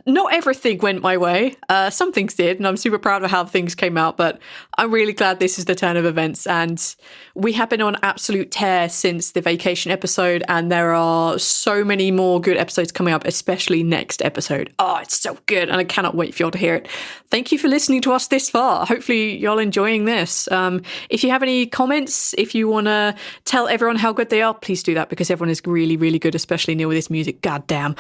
Speaker 1: not everything went my way. Some things did, and I'm super proud of how things came out, but I'm really glad this is the turn of events, and we have been on absolute tear since the vacation episode, and there are so many more good episodes coming up, especially next episode. Oh, it's so good, and I cannot wait for y'all to hear it. Thank you for listening to us this far. Hopefully y'all enjoying this. If you have any comments, if you want to tell everyone how good they are, please do that, because everyone is really, really good, especially Neil with his music. God damn.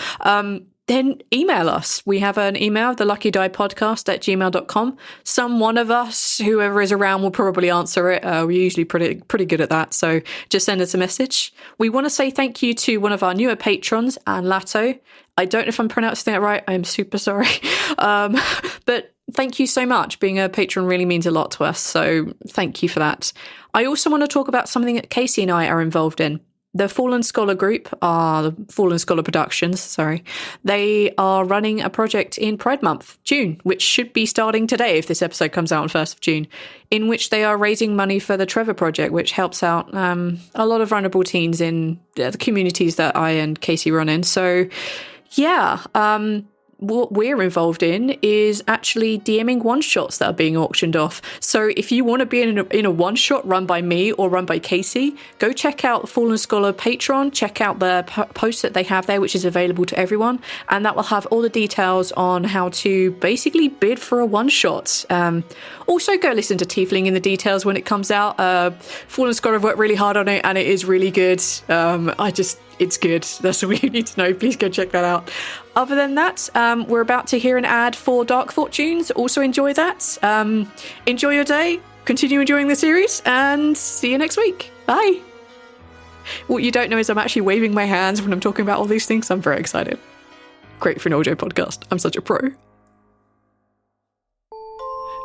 Speaker 1: Then email us. We have an email, theluckydiepodcast@gmail.com. One of us, whoever is around, will probably answer it. We're usually pretty good at that, so just send us a message. We want to say thank you to one of our newer patrons, Anne Latto. I don't know if I'm pronouncing that right. I am super sorry. But thank you so much. Being a patron really means a lot to us, so thank you for that. I also want to talk about something that Casey and I are involved in. The Fallen Scholar Group, the Fallen Scholar Productions, they are running a project in Pride Month, June, which should be starting today if this episode comes out on 1st of June, in which they are raising money for the Trevor Project, which helps out a lot of vulnerable teens in the communities that I and Casey run in. So, yeah, what we're involved in is actually DMing one-shots that are being auctioned off. So if you want to be in a one-shot run by me or run by Casey, go check out Fallen Scholar Patreon, check out the post that they have there, which is available to everyone, and that will have all the details on how to basically bid for a one-shot. Also, go listen to Tiefling in the details when it comes out. Fallen Scholar have worked really hard on it, and it is really good. It's good. That's all you need to know. Please go check that out. Other than that, we're about to hear an ad for Dark Fortunes. Also enjoy that. Enjoy your day. Continue enjoying the series, and see you next week. Bye. What you don't know is I'm actually waving my hands when I'm talking about all these things. I'm very excited. Great for an audio podcast. I'm such a pro.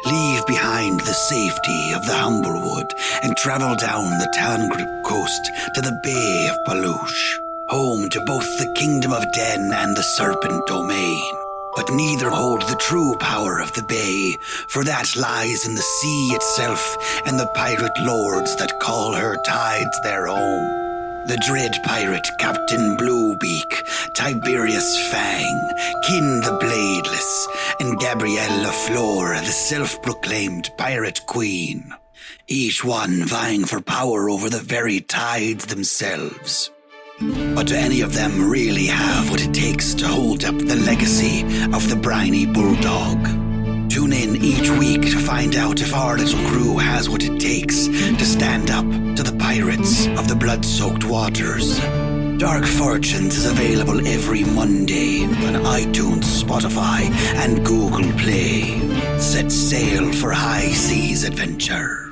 Speaker 9: leave behind the safety of the Humblewood and travel down the Talongrip coast to the Bay of Baluch, home to both the Kingdom of Den and the Serpent Domain. But neither hold the true power of the bay, for that lies in the sea itself and the pirate lords that call her tides their own. The dread pirate Captain Bluebeak, Tiberius Fang, Kin the Bladeless, and Gabrielle LaFleur, the self-proclaimed pirate queen. Each one vying for power over the very tides themselves. But do any of them really have what it takes to hold up the legacy of the briny bulldog? Tune in each week to find out if our little crew has what it takes to stand up to the pirates of the blood-soaked waters. Dark Fortunes is available every Monday on iTunes, Spotify, and Google Play. Set sail for high seas adventure.